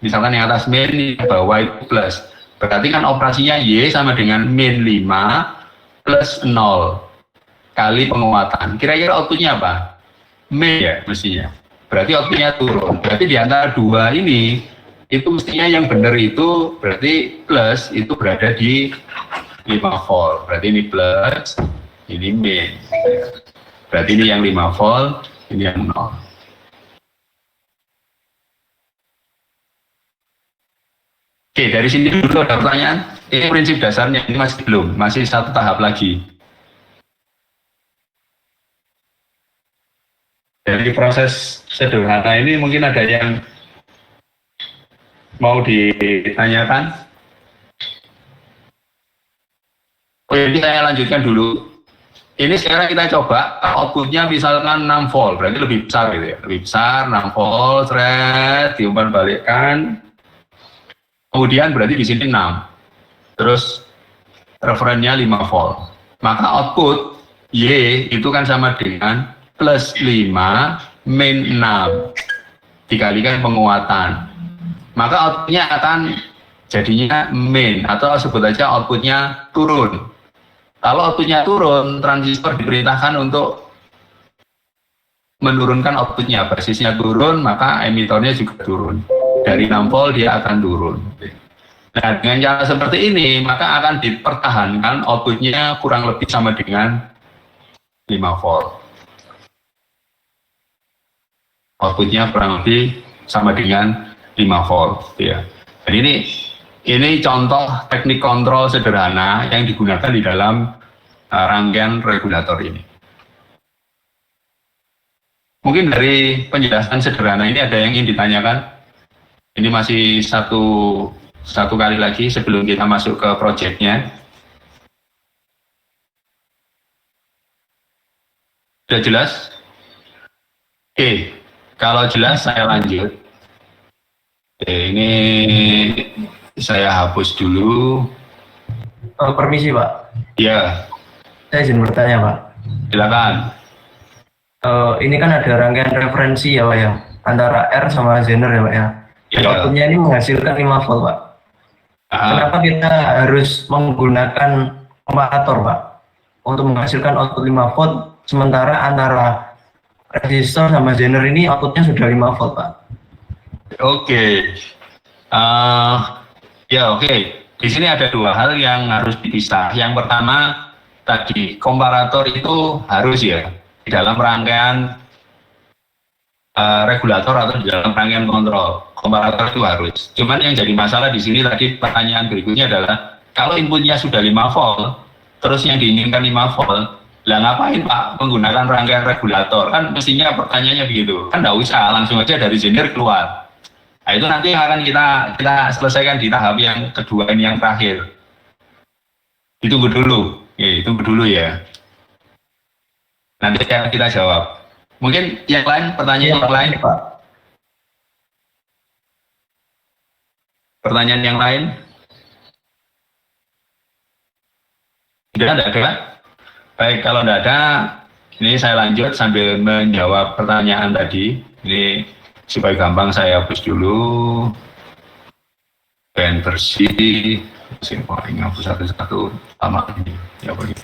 Misalkan yang atas min, yang bawah itu plus. Berarti kan operasinya Y sama dengan min 5 plus 0 kali penguatan. Kira-kira outputnya apa? Min ya mestinya. Berarti outputnya turun. Berarti di antara dua ini, itu mestinya yang benar itu berarti plus itu berada di 5 volt. Berarti ini plus, ini min. Berarti ini yang 5 volt, ini yang 0. Oke, dari sini dulu ada pertanyaan. Ini prinsip dasarnya, ini masih belum, masih satu tahap lagi. Dari proses sederhana ini mungkin ada yang mau ditanyakan. Oh, ini saya lanjutkan dulu. Ini sekarang kita coba outputnya misalkan 6 volt, berarti lebih besar gitu ya, lebih besar 6 volt, thread, diumpan balikkan. Kemudian berarti di sini 6. Terus referennya 5 volt. Maka output Y itu kan sama dengan plus 5 min 6 dikalikan penguatan. Maka outputnya akan jadinya main atau sebut aja outputnya turun. Kalau outputnya turun, transistor diperintahkan untuk menurunkan outputnya. Basisnya turun, maka emitornya juga turun. Dari 6 volt dia akan turun. Nah, dengan cara seperti ini, maka akan dipertahankan outputnya kurang lebih sama dengan 5 volt. Outputnya kurang lebih sama dengan 5 volt. Ya. Jadi ini contoh teknik kontrol sederhana yang digunakan di dalam rangkaian regulator ini. Mungkin dari penjelasan sederhana ini ada yang ingin ditanyakan? Ini masih satu kali lagi sebelum kita masuk ke proyeknya. Sudah jelas? Oke, kalau jelas saya lanjut. Oke, ini saya hapus dulu. Permisi Pak, Ya, saya izin bertanya Pak. silakan. Ini kan ada rangkaian referensi ya Pak ya, antara R sama Zener ya Pak ya. Ya. Outputnya ini menghasilkan 5 volt Pak. Kenapa kita harus menggunakan komparator Pak untuk menghasilkan output 5 volt, sementara antara resistor sama Zener ini outputnya sudah 5 volt Pak? Oke. Oke. Di sini ada dua hal yang harus dipisah. Yang pertama, tadi komparator itu harus ya di dalam rangkaian regulator atau di dalam rangkaian kontrol. Komparator itu harus. Cuman yang jadi masalah di sini tadi pertanyaan berikutnya adalah kalau inputnya sudah 5 volt, terus yang diinginkan 5 volt, lah ngapain Pak menggunakan rangkaian regulator? Kan mestinya pertanyaannya begitu. Kan nggak usah, langsung aja dari Zener keluar. Nah, itu nanti yang akan kita selesaikan di tahap yang kedua ini, yang terakhir. Ditunggu dulu. Tunggu dulu ya. Nanti kita jawab. Mungkin yang lain, pertanyaan yang lain? Pak. Pertanyaan yang lain? Tidak ada? Baik, kalau tidak ada, ini saya lanjut sambil menjawab pertanyaan tadi. Ini supaya gampang saya hapus dulu. Band bersih. Saya paling hapus satu-satu sama ini. Ya begitu.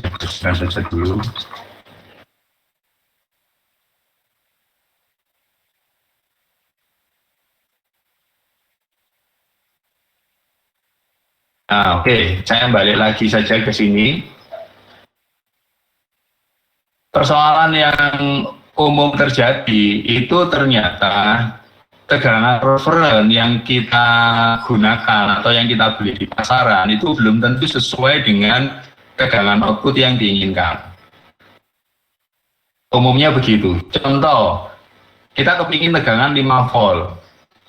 Hapuskan saja dulu. Nah, oke, saya balik lagi saja ke sini. Persoalan yang umum terjadi itu ternyata tegangan referen yang kita gunakan atau yang kita beli di pasaran itu belum tentu sesuai dengan tegangan output yang diinginkan. Umumnya begitu. Contoh, kita kepingin tegangan 5 volt.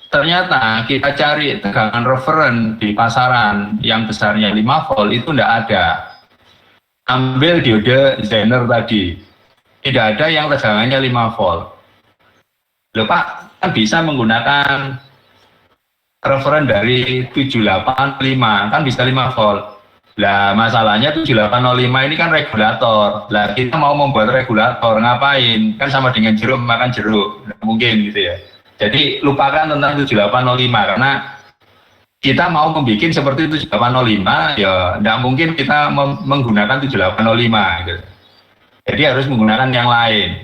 Ternyata kita cari tegangan referen di pasaran yang besarnya 5 volt itu tidak ada. Ambil diode Zener tadi, tidak ada yang tegangannya 5 volt. Loh Pak, kan bisa menggunakan referen dari 785, kan bisa 5 volt. Lah masalahnya 7805 ini kan regulator. Lah kita mau membuat regulator, ngapain? Kan sama dengan jeruk makan jeruk, mungkin gitu ya. Jadi lupakan tentang 7805 karena kita mau membuat seperti 7805 ya tidak mungkin kita menggunakan 7805 gitu. Jadi harus menggunakan yang lain.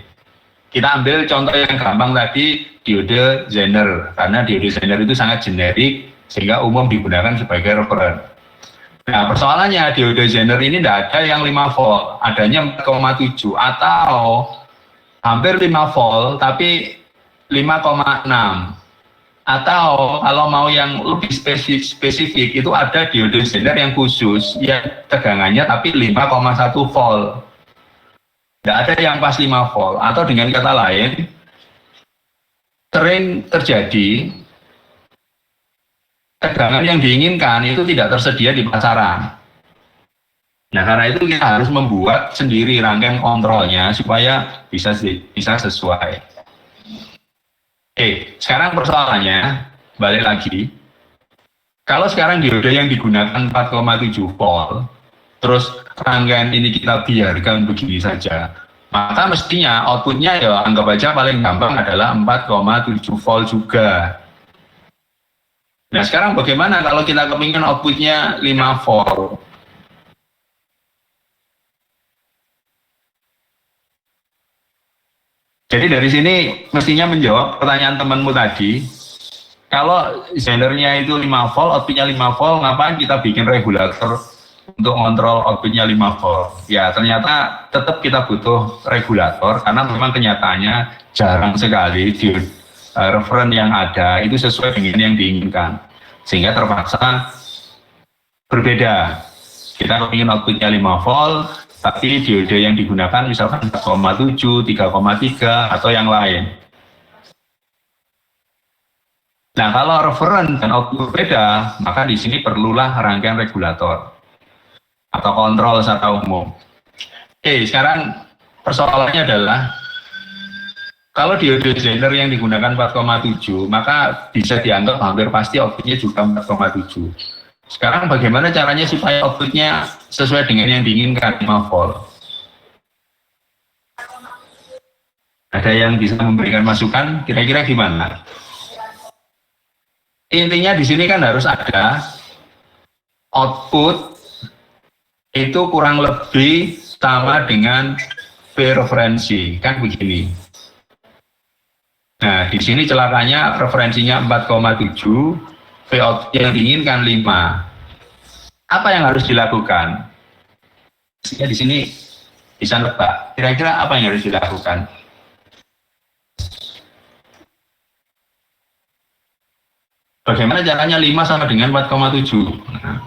Kita ambil contoh yang gampang tadi, diode Zener, karena diode Zener itu sangat generik sehingga umum digunakan sebagai referen. Nah persoalannya diode Zener ini tidak ada yang 5 volt, adanya 4,7 atau hampir 5 volt tapi 5,6, atau kalau mau yang lebih spesifik itu ada diode Zener yang khusus yang tegangannya tapi 5,1 volt, tidak ada yang pas 5 volt. Atau dengan kata lain, sering terjadi tegangan yang diinginkan itu tidak tersedia di pasaran. Nah karena itu kita harus membuat sendiri rangkaian kontrolnya supaya bisa sesuai. Oke, sekarang persoalannya, balik lagi. Kalau sekarang diode yang digunakan 4,7 volt, terus rangkaian ini kita biarkan begini saja, maka mestinya outputnya ya anggap aja paling gampang adalah 4,7 volt juga. Nah sekarang bagaimana kalau kita kepingin outputnya 5 volt? Jadi dari sini mestinya menjawab pertanyaan temanmu tadi, kalau zenernya itu 5 volt, outputnya 5 volt, ngapain kita bikin regulator untuk kontrol outputnya 5 volt? Ya ternyata tetap kita butuh regulator, karena memang kenyataannya jarang sekali di referen yang ada itu sesuai dengan yang diinginkan. Sehingga terpaksa berbeda. Kita ingin outputnya 5 volt, tapi diode yang digunakan misalkan 4,7, 3,3 atau yang lain. Nah, kalau referen dan output berbeda, maka di sini perlulah rangkaian regulator atau kontrol secara umum. Oke, sekarang persoalannya adalah kalau diode zener yang digunakan 4,7, maka bisa dianggap hampir pasti outputnya juga 4,7. Sekarang bagaimana caranya supaya outputnya sesuai dengan yang diinginkan 5 volt? Ada yang bisa memberikan masukan? Kira-kira gimana? Intinya di sini kan harus ada output itu kurang lebih sama dengan V referensi, kan begini. Nah, di sini celakanya referensinya 4,7. Vout yang diinginkan 5. Apa yang harus dilakukan? Ya, di sini bisa nebak. Kira-kira apa yang harus dilakukan? Bagaimana caranya 5 sama dengan 4,7? Nah.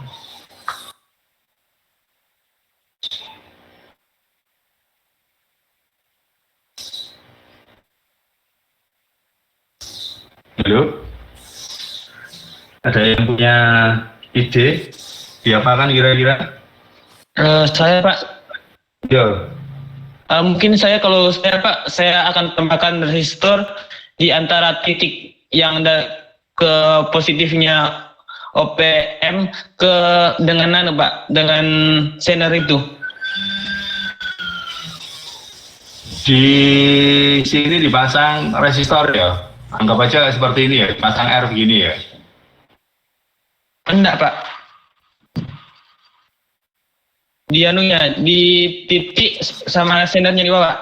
Halo? Ada yang punya ide? Diapakan kira-kira? Saya Pak, Yo. mungkin kalau saya Pak, saya akan tambahkan resistor di antara titik yang ke positifnya OPM ke dengan Pak, dengan zener itu. Di sini dipasang resistor ya. Anggap aja seperti ini ya, pasang R begini ya. Enggak Pak. Di anunya, di titik sama sendernya di bawah.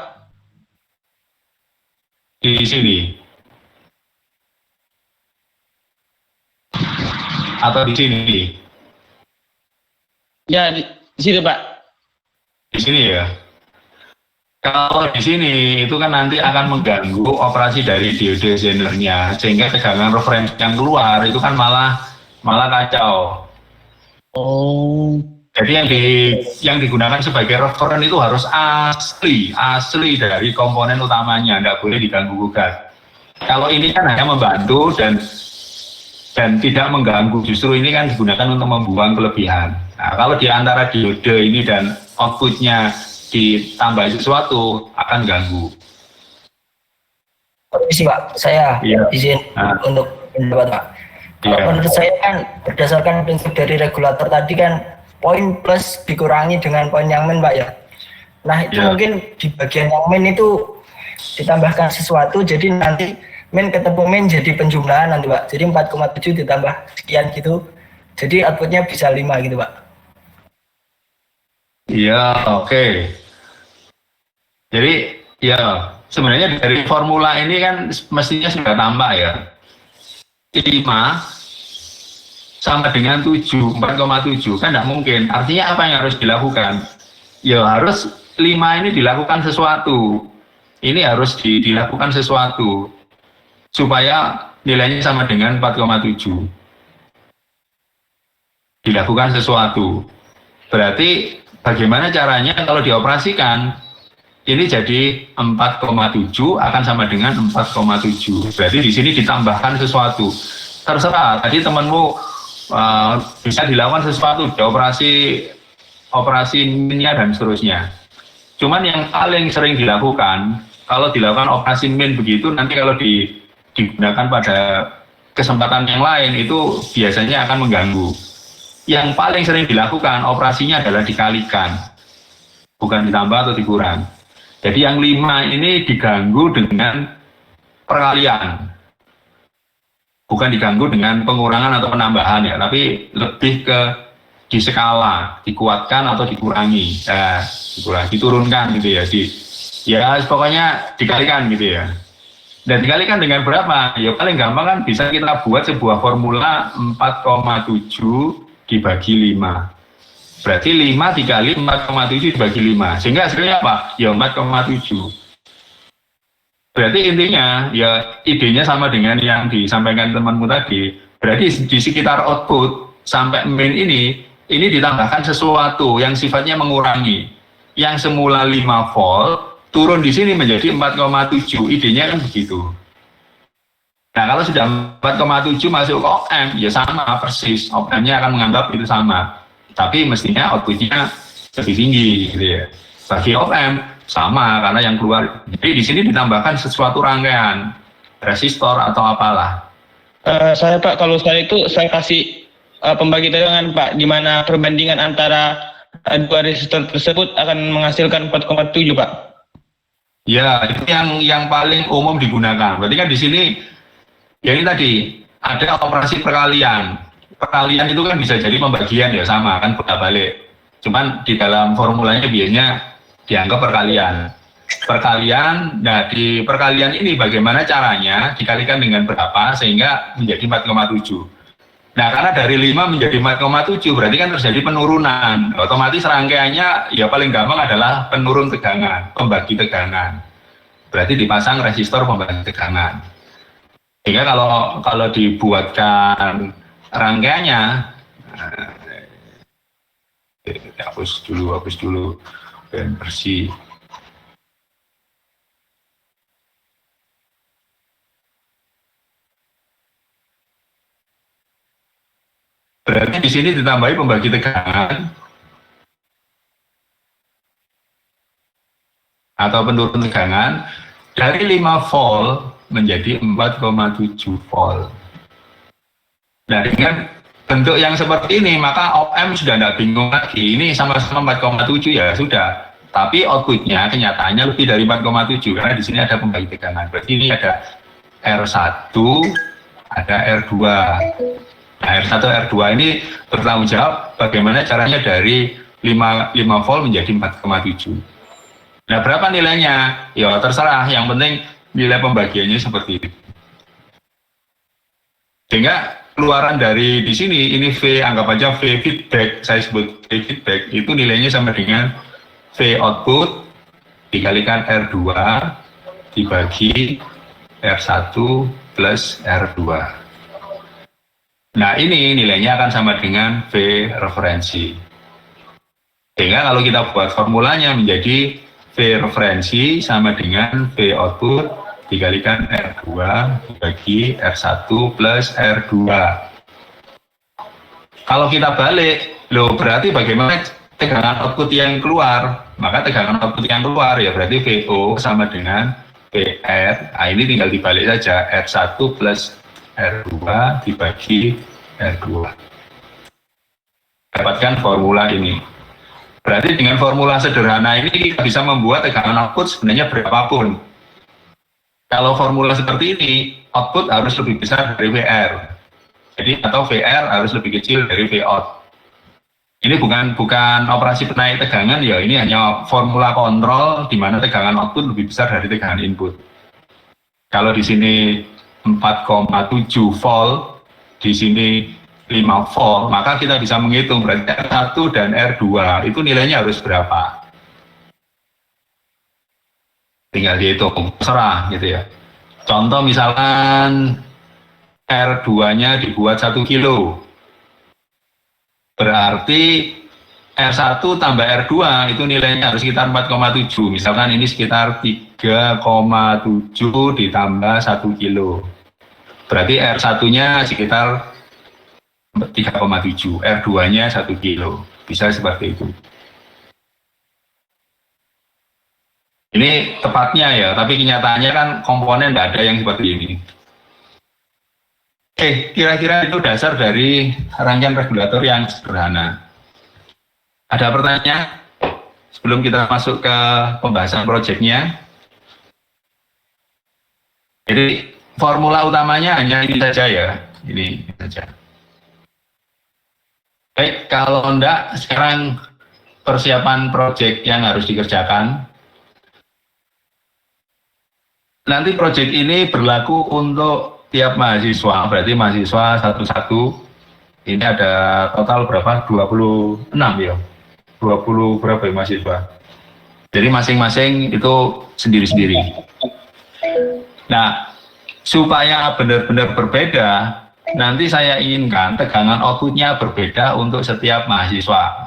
Di sini. Atau di sini. Ya, di situ Pak. Di sini ya. Kalau di sini itu kan nanti akan mengganggu operasi dari diode zenernya, sehingga tegangan referensi yang keluar itu kan malah kacau. Oh. Jadi yang digunakan sebagai referen itu harus asli dari komponen utamanya, tidak boleh diganggu gugat. Kalau ini kan hanya membantu dan tidak mengganggu, justru ini kan digunakan untuk membuang kelebihan. Nah, kalau di antara diode ini dan outputnya ditambah sesuatu akan ganggu. Permisi Pak, saya izin untuk pendapat Pak. Kalau menurut saya kan berdasarkan prinsip dari regulator tadi kan poin plus dikurangi dengan poin yang min Pak ya. Nah itu mungkin di bagian yang min itu ditambahkan sesuatu, jadi nanti min ketemu min jadi penjumlahan nanti Pak. Jadi 4,7 ditambah sekian gitu, jadi outputnya bisa 5 gitu Pak. Iya, oke. Jadi ya sebenarnya dari formula ini kan mestinya sudah tambah ya. 5 sama dengan 7, 4,7 kan tidak mungkin. Artinya apa yang harus dilakukan? Ya harus 5 ini dilakukan sesuatu. Ini harus dilakukan sesuatu supaya nilainya sama dengan 4,7. Dilakukan sesuatu. Berarti bagaimana caranya kalau dioperasikan? Ini jadi 4,7 akan sama dengan 4,7. Berarti di sini ditambahkan sesuatu. Terserah, tadi temanmu bisa dilakukan sesuatu, operasi minnya dan seterusnya. Cuman yang paling sering dilakukan, kalau dilakukan operasi min begitu, nanti kalau digunakan pada kesempatan yang lain, itu biasanya akan mengganggu. Yang paling sering dilakukan, operasinya adalah dikalikan. Bukan ditambah atau dikurang. Jadi yang 5 ini diganggu dengan perkalian. Bukan diganggu dengan pengurangan atau penambahan ya, tapi lebih ke di skala, dikuatkan atau dikurangi. Ya, dikurangi, diturunkan gitu ya. Ya pokoknya dikalikan gitu ya. Dan dikalikan dengan berapa? Ya paling gampang kan bisa kita buat sebuah formula 4,7 dibagi 5. Berarti 5 dikali 4,7 dibagi 5. Sehingga hasilnya apa? Ya 4,7. Berarti intinya, ya idenya sama dengan yang disampaikan temanmu tadi. Berarti di sekitar output sampai min ini ditambahkan sesuatu yang sifatnya mengurangi. Yang semula 5 volt, turun di sini menjadi 4,7. Idenya kan begitu. Nah kalau sudah 4,7 masuk op-amp, ya sama persis. Op-ampnya akan menganggap itu sama. Tapi mestinya outputnya lebih tinggi gitu ya. Bagi op-amp sama karena yang keluar. Jadi di sini ditambahkan sesuatu rangkaian resistor atau apalah. Saya Pak, kalau saya itu saya kasih pembagi tegangan Pak, di mana perbandingan antara dua resistor tersebut akan menghasilkan 4,7 Pak. Ya itu yang paling umum digunakan. Berarti kan di sini ya ini tadi ada operasi perkalian. Perkalian itu kan bisa jadi pembagian ya sama kan bolak-balik. Cuman di dalam formulanya biasanya dianggap perkalian. Nah di perkalian ini bagaimana caranya dikalikan dengan berapa sehingga menjadi 4,7. Nah karena dari 5 menjadi 4,7 berarti kan terjadi penurunan. Otomatis rangkaiannya ya paling gampang adalah penurun tegangan, pembagi tegangan. Berarti dipasang resistor pembagi tegangan. Sehingga kalau dibuatkan rangkaiannya, hapus dulu dan bersih. Berarti di sini ditambahi pembagi tegangan atau penurun tegangan dari 5 volt menjadi 4,7 volt. Nah dengan bentuk yang seperti ini maka op-amp sudah tidak bingung lagi, ini sama-sama 4,7 ya sudah. Tapi outputnya kenyataannya lebih dari 4,7 karena di sini ada pembagi tegangan. Berarti ini ada R1, ada R2. Nah, R1 R2 ini bertanggung jawab bagaimana caranya dari 5 volt menjadi 4,7. Nah berapa nilainya? Ya terserah, yang penting nilai pembagiannya seperti itu. Sehingga keluaran dari di sini ini V, anggap aja V feedback, saya sebut V feedback, itu nilainya sama dengan V output dikalikan R2 dibagi R1 plus R2. Nah ini nilainya akan sama dengan V referensi. Sehingga kalau kita buat formulanya menjadi V referensi sama dengan V output dikalikan R2 dibagi R1 plus R2. Kalau kita balik, loh berarti bagaimana tegangan output yang keluar? Maka tegangan output yang keluar ya berarti VO sama dengan VR. Nah ini tinggal dibalik saja, R1 plus R2 dibagi R2. Dapatkan formula ini. Berarti dengan formula sederhana ini kita bisa membuat tegangan output sebenarnya berapapun. Kalau formula seperti ini, output harus lebih besar dari VR. Jadi atau VR harus lebih kecil dari Vout. Ini bukan operasi penaik tegangan ya, ini hanya formula kontrol di mana tegangan output lebih besar dari tegangan input. Kalau di sini 4,7 volt, di sini 5 volt, maka kita bisa menghitung berarti R1 dan R2 itu nilainya harus berapa. Tinggal dihitung, terserah gitu ya. Contoh misalkan R2-nya dibuat 1 kilo. Berarti R1 tambah R2 itu nilainya harus sekitar 4,7. Misalkan ini sekitar 3,7 ditambah 1 kilo. Berarti R1-nya sekitar 3,7, R2-nya 1 kilo. Bisa seperti itu. Ini tepatnya ya, tapi kenyataannya kan komponen tidak ada yang seperti ini. Oke, kira-kira itu dasar dari rangkaian regulator yang sederhana. Ada pertanyaan? sebelum kita masuk ke pembahasan proyeknya. Jadi formula utamanya hanya ini saja ya, ini saja. Baik, kalau enggak, sekarang persiapan proyek yang harus dikerjakan. Nanti proyek ini berlaku untuk tiap mahasiswa, berarti mahasiswa satu-satu. Ini ada total berapa? 26 ya. 20 berapa ya mahasiswa? Jadi masing-masing itu sendiri-sendiri. Nah, supaya benar-benar berbeda, nanti saya inginkan tegangan outputnya berbeda untuk setiap mahasiswa.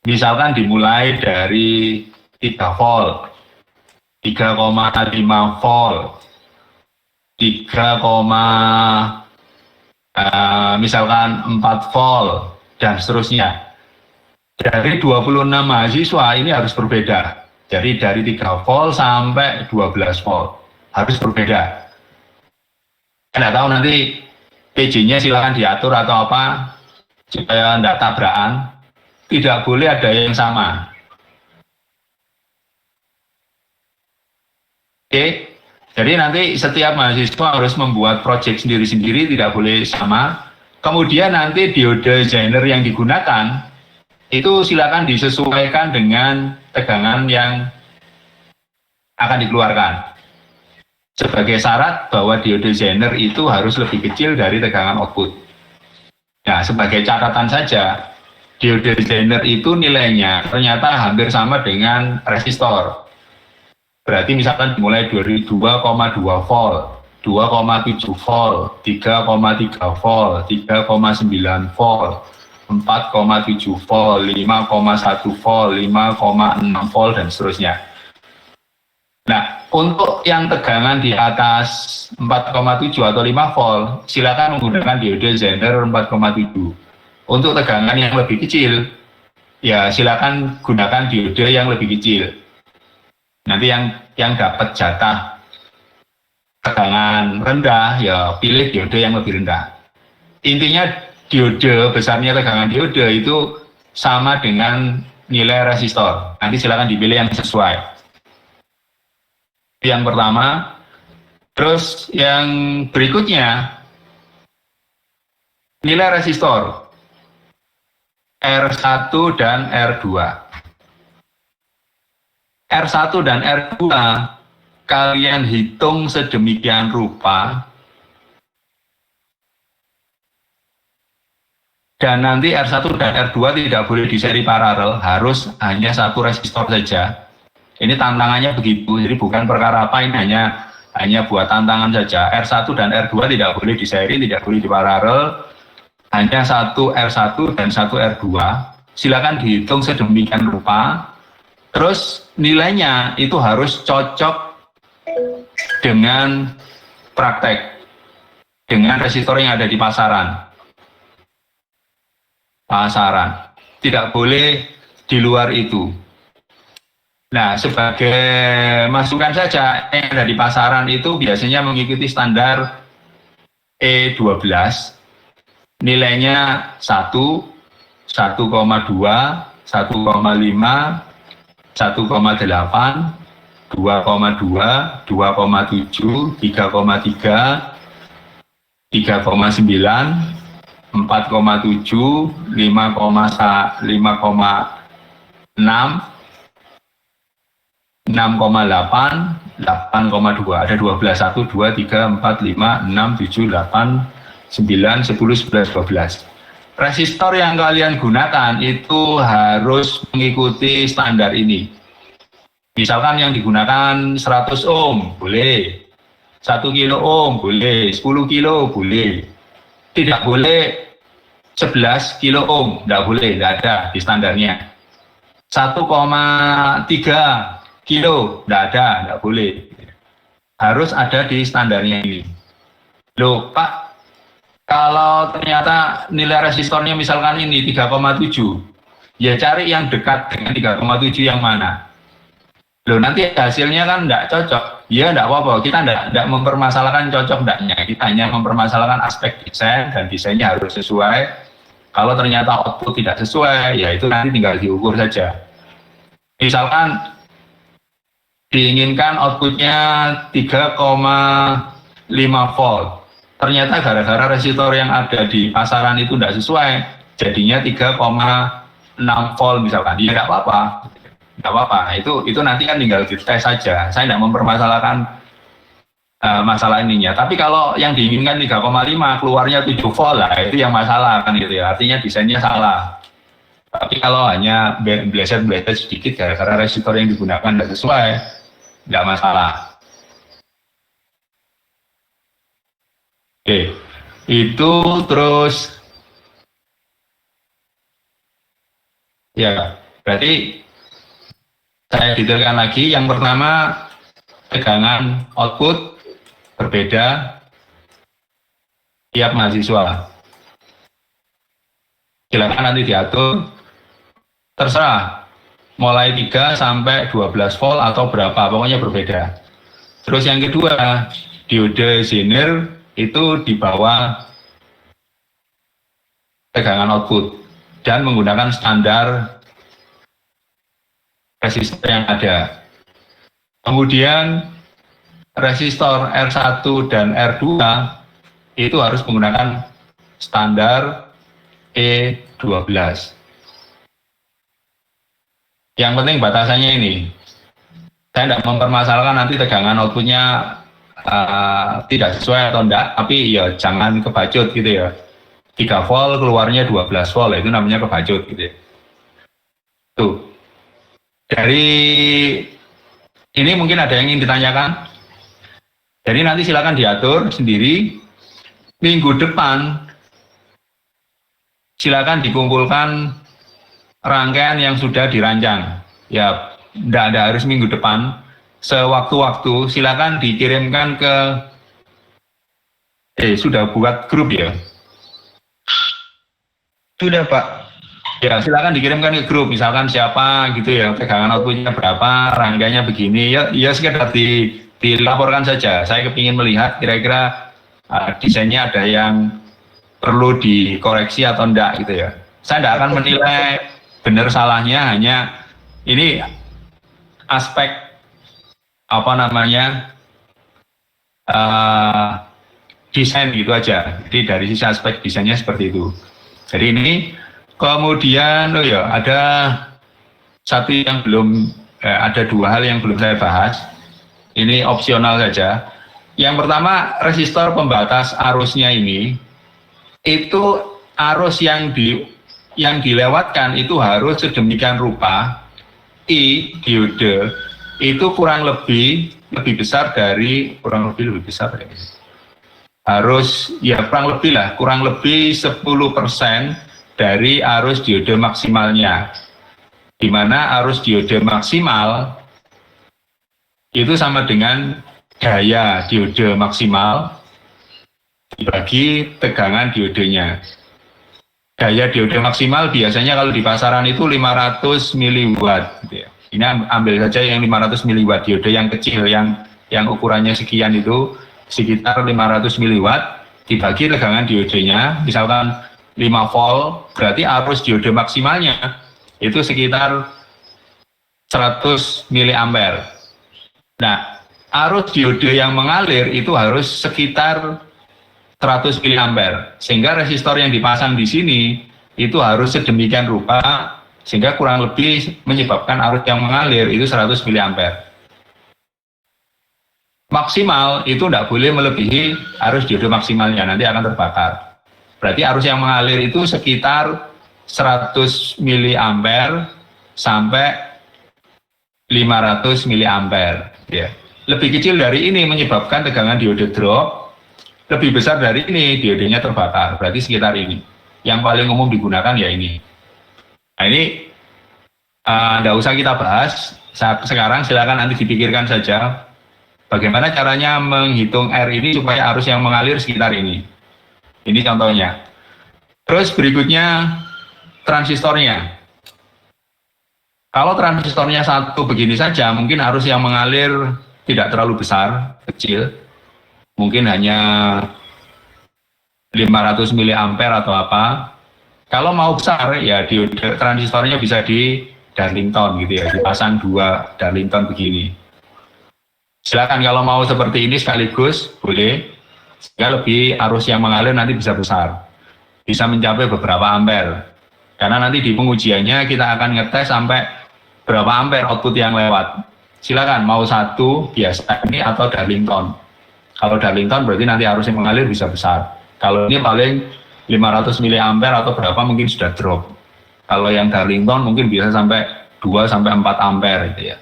Misalkan dimulai dari 3 volt, 3,5 volt, 3, misalkan 4 volt, dan seterusnya. Dari 26 mahasiswa ini harus berbeda. Jadi dari 3 volt sampai 12 volt harus berbeda. Nggak tahu nanti PJ-nya silakan diatur atau apa supaya tidak tabrakan. Tidak boleh ada yang sama. Oke, jadi nanti setiap mahasiswa harus membuat proyek sendiri-sendiri, tidak boleh sama. Kemudian nanti diode designer yang digunakan itu silakan disesuaikan dengan tegangan yang akan dikeluarkan. Sebagai syarat bahwa diode designer itu harus lebih kecil dari tegangan output. Nah, sebagai catatan saja, diode designer itu nilainya ternyata hampir sama dengan resistor. Berarti misalkan dimulai dari 2,2 volt, 2,7 volt, 3,3 volt, 3,9 volt, 4,7 volt, 5,1 volt, 5,6 volt, dan seterusnya. Nah, untuk yang tegangan di atas 4,7 atau 5 volt, silakan menggunakan diode designer 4,7. Untuk tegangan yang lebih kecil, ya silakan gunakan diode yang lebih kecil. Nanti yang dapat jatah tegangan rendah, ya pilih diode yang lebih rendah. Intinya diode, besarnya tegangan diode itu sama dengan nilai resistor. Nanti silakan dipilih yang sesuai. Yang pertama. Terus yang berikutnya, nilai resistor R1 dan R2. R1 dan R2 kalian hitung sedemikian rupa, dan nanti R1 dan R2 tidak boleh di seri paralel, harus hanya satu resistor saja. Ini tantangannya begitu, jadi bukan perkara apa, ini hanya buat tantangan saja. R1 dan R2 tidak boleh di seri, tidak boleh di paralel, hanya satu R1 dan satu R2. Silakan dihitung sedemikian rupa. Terus nilainya itu harus cocok dengan praktek, dengan resistor yang ada di pasaran. Tidak boleh di luar itu. Nah, sebagai masukan saja, yang ada di pasaran itu biasanya mengikuti standar E12, nilainya 1, 1,2, 1,5, 1,8, 2,2, 2,7, 3,3, 3,9, 4,6, 5,6, 6,8, 8,2, ada 12, 1, 2, 3, 4, 5, 6, 7, 8, 9, 10, 11, 12. Resistor yang kalian gunakan itu harus mengikuti standar ini. Misalkan yang digunakan 100 ohm, boleh. 1 kilo ohm, boleh. 10 kilo, boleh. Tidak boleh 11 kilo ohm, tidak boleh, tidak ada di standarnya. 1,3 kilo, tidak ada, tidak boleh. Harus ada di standarnya ini. Loh, Pak, kalau ternyata nilai resistornya misalkan ini 3,7, ya cari yang dekat dengan 3,7 yang mana. Loh, nanti hasilnya kan tidak cocok. Ya tidak apa-apa, kita tidak mempermasalahkan cocok tidaknya. Kita hanya mempermasalahkan aspek desain, dan desainnya harus sesuai. Kalau ternyata output tidak sesuai, ya itu nanti tinggal diukur saja. Misalkan diinginkan outputnya 3,5 volt. Ternyata gara-gara resistor yang ada di pasaran itu tidak sesuai, jadinya 3,6 volt misalkan. Ya nggak apa-apa, nggak apa-apa. Itu nanti kan tinggal dites saja. Saya tidak mempermasalahkan masalah ininya. Tapi kalau yang diinginkan 3,5 keluarnya 7 volt lah, itu yang masalah kan gitu ya. Artinya desainnya salah. Tapi kalau hanya bleset-bleset sedikit gara-gara resistor yang digunakan tidak sesuai, tidak masalah. Oke, itu terus ya berarti saya detailkan lagi. Yang pertama, tegangan output berbeda tiap mahasiswa. Silakan nanti diatur, terserah mulai 3 sampai 12 volt atau berapa, pokoknya berbeda. Terus yang kedua, diode Zener itu di bawah tegangan output dan menggunakan standar resistor yang ada. Kemudian resistor R1 dan R2 itu harus menggunakan standar E12. Yang penting batasannya ini. Saya tidak mempermasalahkan nanti tegangan outputnya tidak sesuai atau enggak, tapi ya jangan kebacut gitu ya. 3 volt keluarnya 12 volt, itu namanya kebacut gitu ya. Tuh. Dari ini mungkin ada yang ingin ditanyakan. Jadi nanti silakan diatur sendiri. Minggu depan silakan dikumpulkan rangkaian yang sudah dirancang. Ya, tidak ada harus minggu depan. Sewaktu-waktu silakan dikirimkan ke sudah buat grup ya? Sudah Pak. Ya, silakan dikirimkan ke grup, misalkan siapa gitu ya, tegangan outputnya berapa, rangkaiannya begini, ya sekedar dilaporkan saja. Saya kepingin melihat kira-kira desainnya ada yang perlu dikoreksi atau enggak gitu ya. Saya tidak akan menilai benar salahnya, hanya ini aspek apa namanya desain gitu aja. Jadi dari sisi aspek desainnya seperti itu. Jadi ini kemudian ada satu yang belum ada 2 hal yang belum saya bahas. Ini opsional saja. Yang pertama, resistor pembatas arusnya ini itu arus yang dilewatkan itu harus sedemikian rupa I diode itu kurang lebih besar dari harus ya kurang lebih 10% dari arus diode maksimalnya, di mana arus diode maksimal itu sama dengan daya diode maksimal dibagi tegangan diodenya. Daya diode maksimal biasanya kalau di pasaran itu 500 miliwatt gitu ya. Ini ambil saja yang 500 miliwatt, diode yang kecil yang ukurannya sekian itu sekitar 500 miliwatt dibagi tegangan diodenya misalkan 5 volt, berarti arus diode maksimalnya itu sekitar 100 miliampere. Nah, arus diode yang mengalir itu harus sekitar 100 miliampere, sehingga resistor yang dipasang di sini itu harus sedemikian rupa sehingga kurang lebih menyebabkan arus yang mengalir itu 100 miliampere. Maksimal itu tidak boleh melebihi arus diode maksimalnya, nanti akan terbakar. Berarti arus yang mengalir itu sekitar 100 miliampere sampai 500 miliampere. Ya. Lebih kecil dari ini menyebabkan tegangan diode drop, lebih besar dari ini diodenya terbakar, berarti sekitar ini. Yang paling umum digunakan ya ini. Nah ini tidak usah kita bahas, sekarang silakan nanti dipikirkan saja bagaimana caranya menghitung R ini supaya arus yang mengalir sekitar ini. Ini contohnya. Terus berikutnya transistornya. Kalau transistornya satu begini saja, mungkin arus yang mengalir tidak terlalu besar, kecil. Mungkin hanya 500 miliampere atau apa. Kalau mau besar, ya diode transistornya bisa Darlington gitu ya, dipasang 2 Darlington begini. Silakan kalau mau seperti ini sekaligus boleh, sehingga lebih arus yang mengalir nanti bisa besar, bisa mencapai beberapa ampere. Karena nanti di pengujiannya kita akan ngetes sampai berapa ampere output yang lewat. Silakan mau 1 biasa ini atau Darlington. Kalau Darlington berarti nanti arus yang mengalir bisa besar. Kalau ini paling 500 mA atau berapa mungkin sudah drop. Kalau yang Darlington mungkin bisa sampai 2 sampai 4 ampere gitu ya.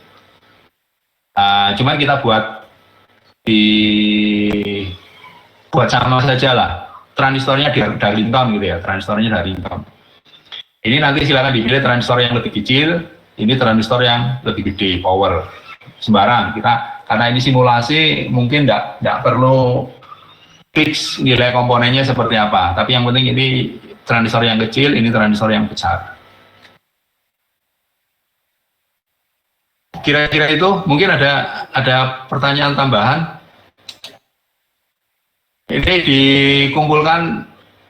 Cuma kita buat sama saja lah. Transistornya di Darlington gitu ya, transistornya Darlington. Ini nanti silakan dipilih transistor yang lebih kecil, ini transistor yang lebih gede, power. Sembarang kita, karena ini simulasi mungkin tidak perlu fix nilai komponennya seperti apa. Tapi yang penting ini transistor yang kecil, ini transistor yang besar. Kira-kira itu mungkin ada pertanyaan tambahan. Ini dikumpulkan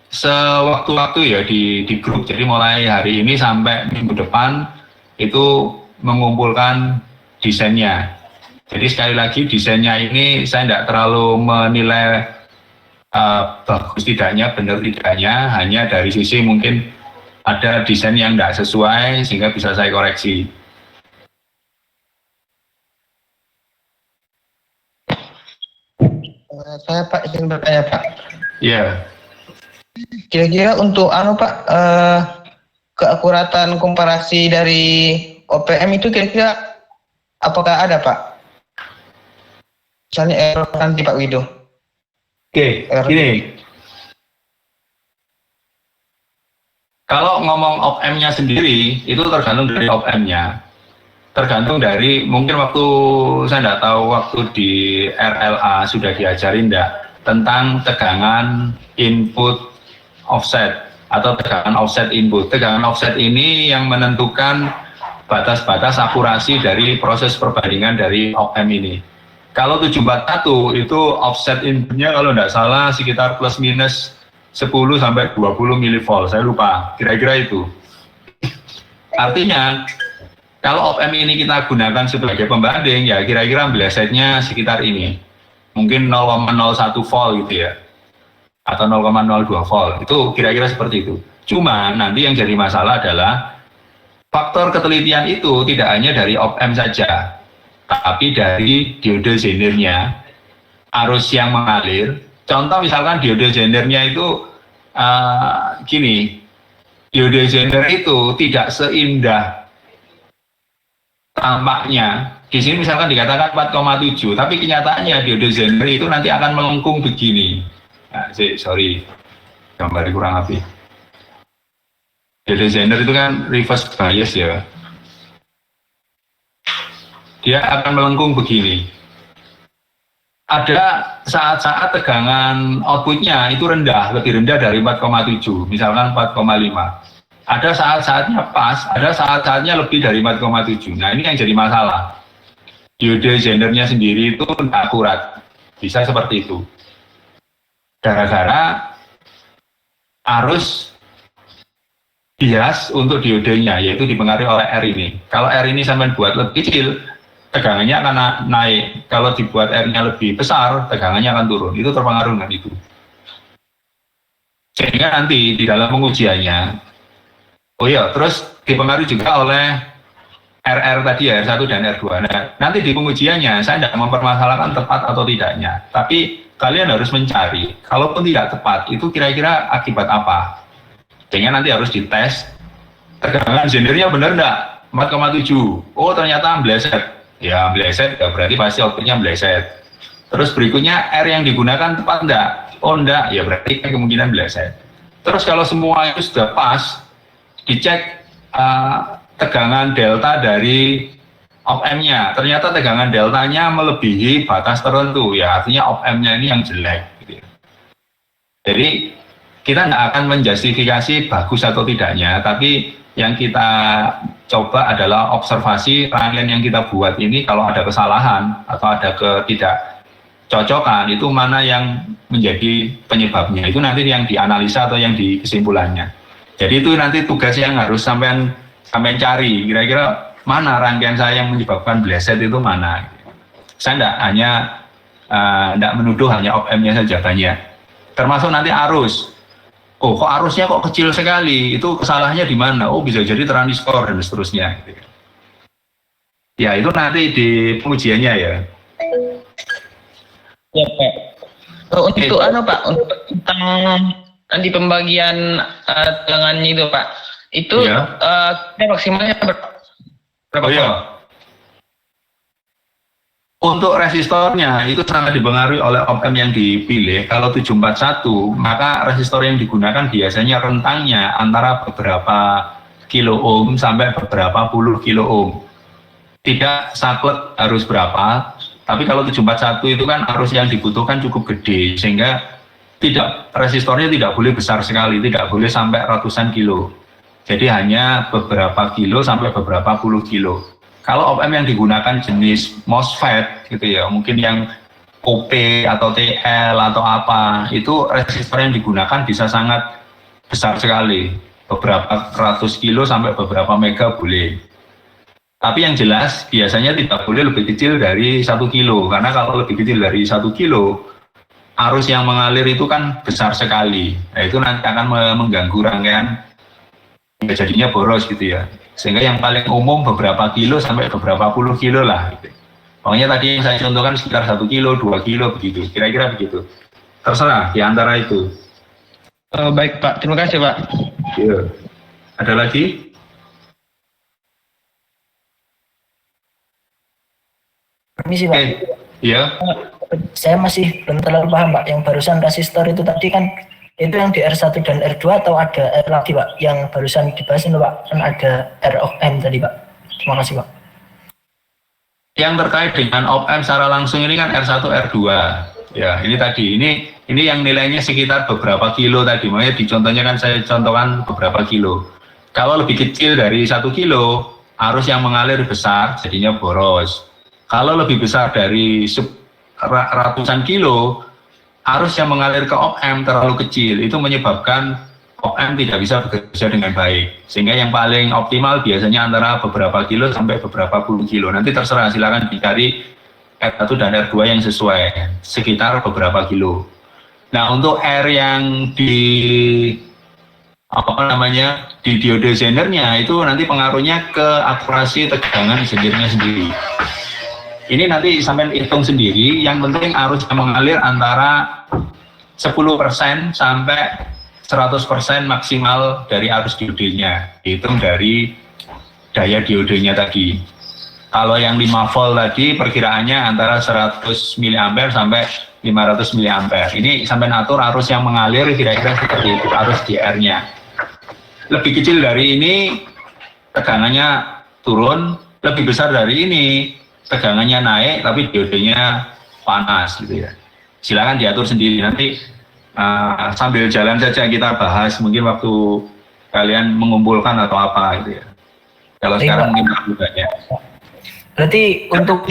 sewaktu-waktu ya di grup. Jadi mulai hari ini sampai minggu depan itu mengumpulkan desainnya. Jadi sekali lagi desainnya ini saya tidak terlalu menilai bagus tidaknya, benar tidaknya, hanya dari sisi mungkin ada desain yang tidak sesuai sehingga bisa saya koreksi. Saya Pak izin bertanya Pak. Iya. Kira-kira untuk Pak, keakuratan komparasi dari OPM itu kira-kira apakah ada Pak? Misalnya error nanti Pak Wido. Oke, gini. Kalau ngomong OPM-nya sendiri itu tergantung dari OPM-nya. Tergantung dari, mungkin waktu saya tidak tahu waktu di RLA sudah diajarin enggak tentang tegangan input offset atau tegangan offset input. Tegangan offset ini yang menentukan batas-batas akurasi dari proses perbandingan dari OPM ini. Kalau 741 itu offset inputnya kalau tidak salah sekitar plus minus 10 sampai 20 milivolt, saya lupa, kira-kira itu. Artinya kalau OPM ini kita gunakan sebagai pembanding, ya kira-kira blesetnya sekitar ini. Mungkin 0,01 volt gitu ya. Atau 0,02 volt. Itu kira-kira seperti itu. Cuma nanti yang jadi masalah adalah faktor ketelitian itu tidak hanya dari OPM saja, tapi dari diode Zenernya, arus yang mengalir. Contoh misalkan diode Zenernya itu gini, diode Zener itu tidak seindah tampaknya. Di sini misalkan dikatakan 4,7, tapi kenyataannya diode Zener itu nanti akan melengkung begini. Nah, sorry, gambarnya kurang rapi. Diode Zener itu kan reverse bias ya. Dia akan melengkung begini. Ada saat-saat tegangan outputnya itu rendah, lebih rendah dari 4,7, misalkan 4,5. Ada saat-saatnya pas, ada saat-saatnya lebih dari 4,7. Nah ini yang jadi masalah. Diode Zenernya sendiri itu tidak akurat. Bisa seperti itu. Gara-gara arus bias untuk diodenya, yaitu dipengaruhi oleh R ini. Kalau R ini sampai buat lebih kecil, tegangannya akan naik. Kalau dibuat R-nya lebih besar, tegangannya akan turun. Itu terpengaruh dengan itu. Sehingga nanti di dalam pengujiannya, oh iya, terus dipengaruhi juga oleh RR tadi ya, R1 dan R2. Nah, nanti di pengujiannya, saya tidak mempermasalahkan tepat atau tidaknya. Tapi kalian harus mencari, kalaupun tidak tepat, itu kira-kira akibat apa. Sehingga nanti harus dites, tegangan Zenernya benar enggak? 4,7. Oh ternyata meleset. Ya meleset, ya berarti pasti outputnya meleset. Terus berikutnya R yang digunakan tepat enggak? Oh enggak, ya berarti kemungkinan meleset. Terus kalau semua itu sudah pas, dicek tegangan delta dari OPM-nya. Ternyata tegangan deltanya melebihi batas tertentu, ya artinya OPM-nya ini yang jelek. Gitu. Jadi kita tidak akan menjustifikasi bagus atau tidaknya, tapi yang kita coba adalah observasi rangkaian yang kita buat ini kalau ada kesalahan atau ada ketidakcocokan, itu mana yang menjadi penyebabnya. Itu nanti yang dianalisa atau yang di kesimpulannya. Jadi itu nanti tugas yang harus sampean sampai cari kira-kira mana rangkaian saya yang menyebabkan bleset itu mana. Saya tidak menuduh hanya op-amp-nya saja, banyak. Termasuk nanti arus. Oh, kok arusnya kok kecil sekali? Itu kesalahannya di mana? Oh, bisa jadi transistor dan seterusnya. Ya, itu nanti di pengujiannya ya. Ya, Pak. Untuk Pak, untuk tentang nanti pembagian tegangannya itu, Pak. Itu maksimalnya berapa? Oh iya. Untuk resistornya itu sangat dipengaruhi oleh op-amp yang dipilih. Kalau 741, maka resistor yang digunakan biasanya rentangnya antara beberapa kilo ohm sampai beberapa puluh kilo ohm. Tidak saklek harus berapa, tapi kalau 741 itu kan arus yang dibutuhkan cukup gede, sehingga resistornya tidak boleh besar sekali, tidak boleh sampai ratusan kilo. Jadi hanya beberapa kilo sampai beberapa puluh kilo. Kalau op-amp yang digunakan jenis MOSFET gitu ya, mungkin yang OP atau TL atau apa, itu resistor yang digunakan bisa sangat besar sekali, beberapa ratus kilo sampai beberapa mega boleh. Tapi yang jelas biasanya tidak boleh lebih kecil dari 1 kilo, karena kalau lebih kecil dari 1 kilo, arus yang mengalir itu kan besar sekali. Nah, itu nanti akan mengganggu rangkaian, jadinya boros gitu ya. Sehingga yang paling umum beberapa kilo sampai beberapa puluh kilo lah gitu. Pokoknya tadi yang saya contohkan sekitar 1 kilo, 2 kilo begitu, kira-kira begitu. Terserah di antara itu. Baik Pak, terima kasih Pak. Iya. Ada lagi? Permisi Pak. Iya. Saya masih belum terlalu paham Pak, yang barusan resistor itu tadi kan itu yang di R1 dan R2 atau ada R lagi Pak? Yang barusan dibahas itu Pak, kan ada R of M tadi Pak. Terima kasih Pak. Yang terkait dengan op-amp secara langsung ini kan R1, R2. Ya, ini tadi, ini yang nilainya sekitar beberapa kilo tadi. Makanya di contohnya kan saya contohkan beberapa kilo. Kalau lebih kecil dari 1 kilo, arus yang mengalir besar, jadinya boros. Kalau lebih besar dari ratusan kilo, arus yang mengalir ke op-amp terlalu kecil, itu menyebabkan op-amp tidak bisa bekerja dengan baik. Sehingga yang paling optimal biasanya antara beberapa kilo sampai beberapa puluh kilo. Nanti terserah, silakan dicari R1 dan R2 yang sesuai, sekitar beberapa kilo. Nah, untuk R yang di diode zenernya itu nanti pengaruhnya ke akurasi tegangan zendernya sendiri. Ini nanti sampai hitung sendiri, yang penting arus yang mengalir antara 10% sampai 100% maksimal dari arus diodenya, hitung dari daya diodenya tadi. Kalau yang 5 volt tadi perkiraannya antara 100 mA sampai 500 mA. Ini sampai atur arus yang mengalir kira-kira seperti itu, arus DR-nya. Lebih kecil dari ini tegangannya turun, lebih besar dari ini tegangannya naik tapi diodenya panas gitu ya. Silakan diatur sendiri, nanti sambil jalan saja kita bahas, mungkin waktu kalian mengumpulkan atau apa gitu ya. Kalau sekarang mungkin juga ya. Berarti untuk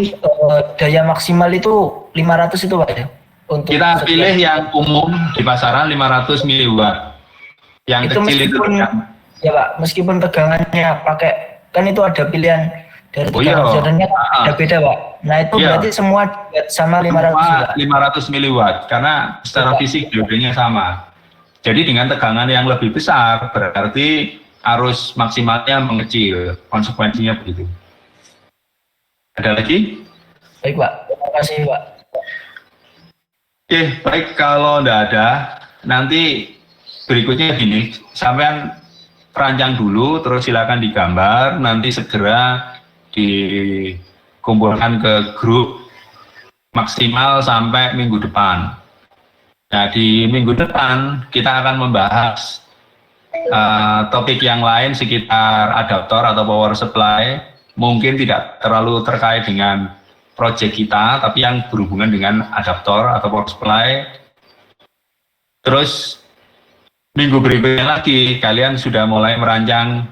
daya maksimal itu 500 itu Pak ya? Untuk kita pilih yang umum di pasaran 500 mW. Yang itu kecil itu ya Pak, meskipun tegangannya pakai, kan itu ada pilihan dari tegangan zenernya ada beda Pak. Nah itu berarti semua sama 500 mW karena secara fisik diodenya sama. Jadi dengan tegangan yang lebih besar berarti arus maksimalnya mengecil, konsekuensinya begitu. Ada lagi? Baik Pak, terima kasih Pak. Oke, baik, kalau tidak ada, nanti berikutnya gini, sampean perancang dulu, terus silakan digambar, nanti segera dikumpulkan ke grup maksimal sampai minggu depan. Nah, di minggu depan kita akan membahas topik yang lain sekitar adaptor atau power supply, mungkin tidak terlalu terkait dengan proyek kita, tapi yang berhubungan dengan adaptor atau power supply. Terus minggu berikutnya lagi kalian sudah mulai merancang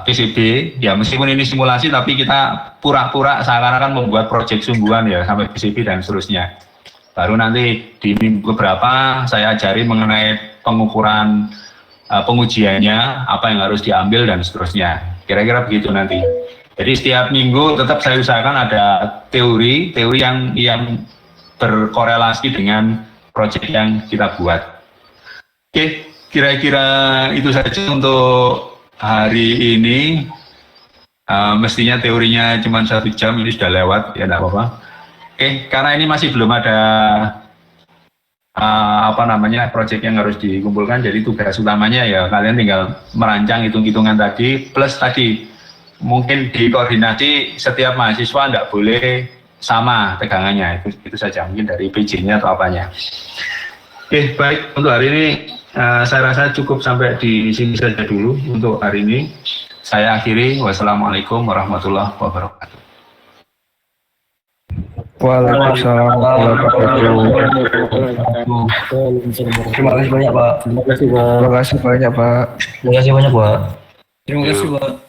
PCB, ya meskipun ini simulasi tapi kita pura-pura seakan-akan membuat proyek sungguhan ya sampai PCB dan seterusnya. Baru nanti di minggu berapa saya ajari mengenai pengukuran pengujiannya, apa yang harus diambil dan seterusnya. Kira-kira begitu nanti. Jadi setiap minggu tetap saya usahakan ada teori yang berkorelasi dengan proyek yang kita buat. Oke, kira-kira itu saja untuk hari ini. Mestinya teorinya cuma 1 jam, ini sudah lewat, ya enggak apa-apa. Oke, karena ini masih belum ada proyek yang harus dikumpulkan, jadi tugas utamanya ya kalian tinggal merancang hitung-hitungan tadi, plus tadi mungkin dikoordinasi setiap mahasiswa enggak boleh sama tegangannya, itu saja mungkin dari PJ-nya atau apanya. Oke, baik, untuk hari ini saya rasa cukup sampai di sini saja dulu untuk hari ini. Saya akhiri, wassalamualaikum warahmatullahi wabarakatuh. Waalaikumsalam warahmatullahi wabarakatuh. Terima kasih banyak Pak. Terima kasih banyak Pak. Terima kasih banyak Pak. Terima kasih Pak.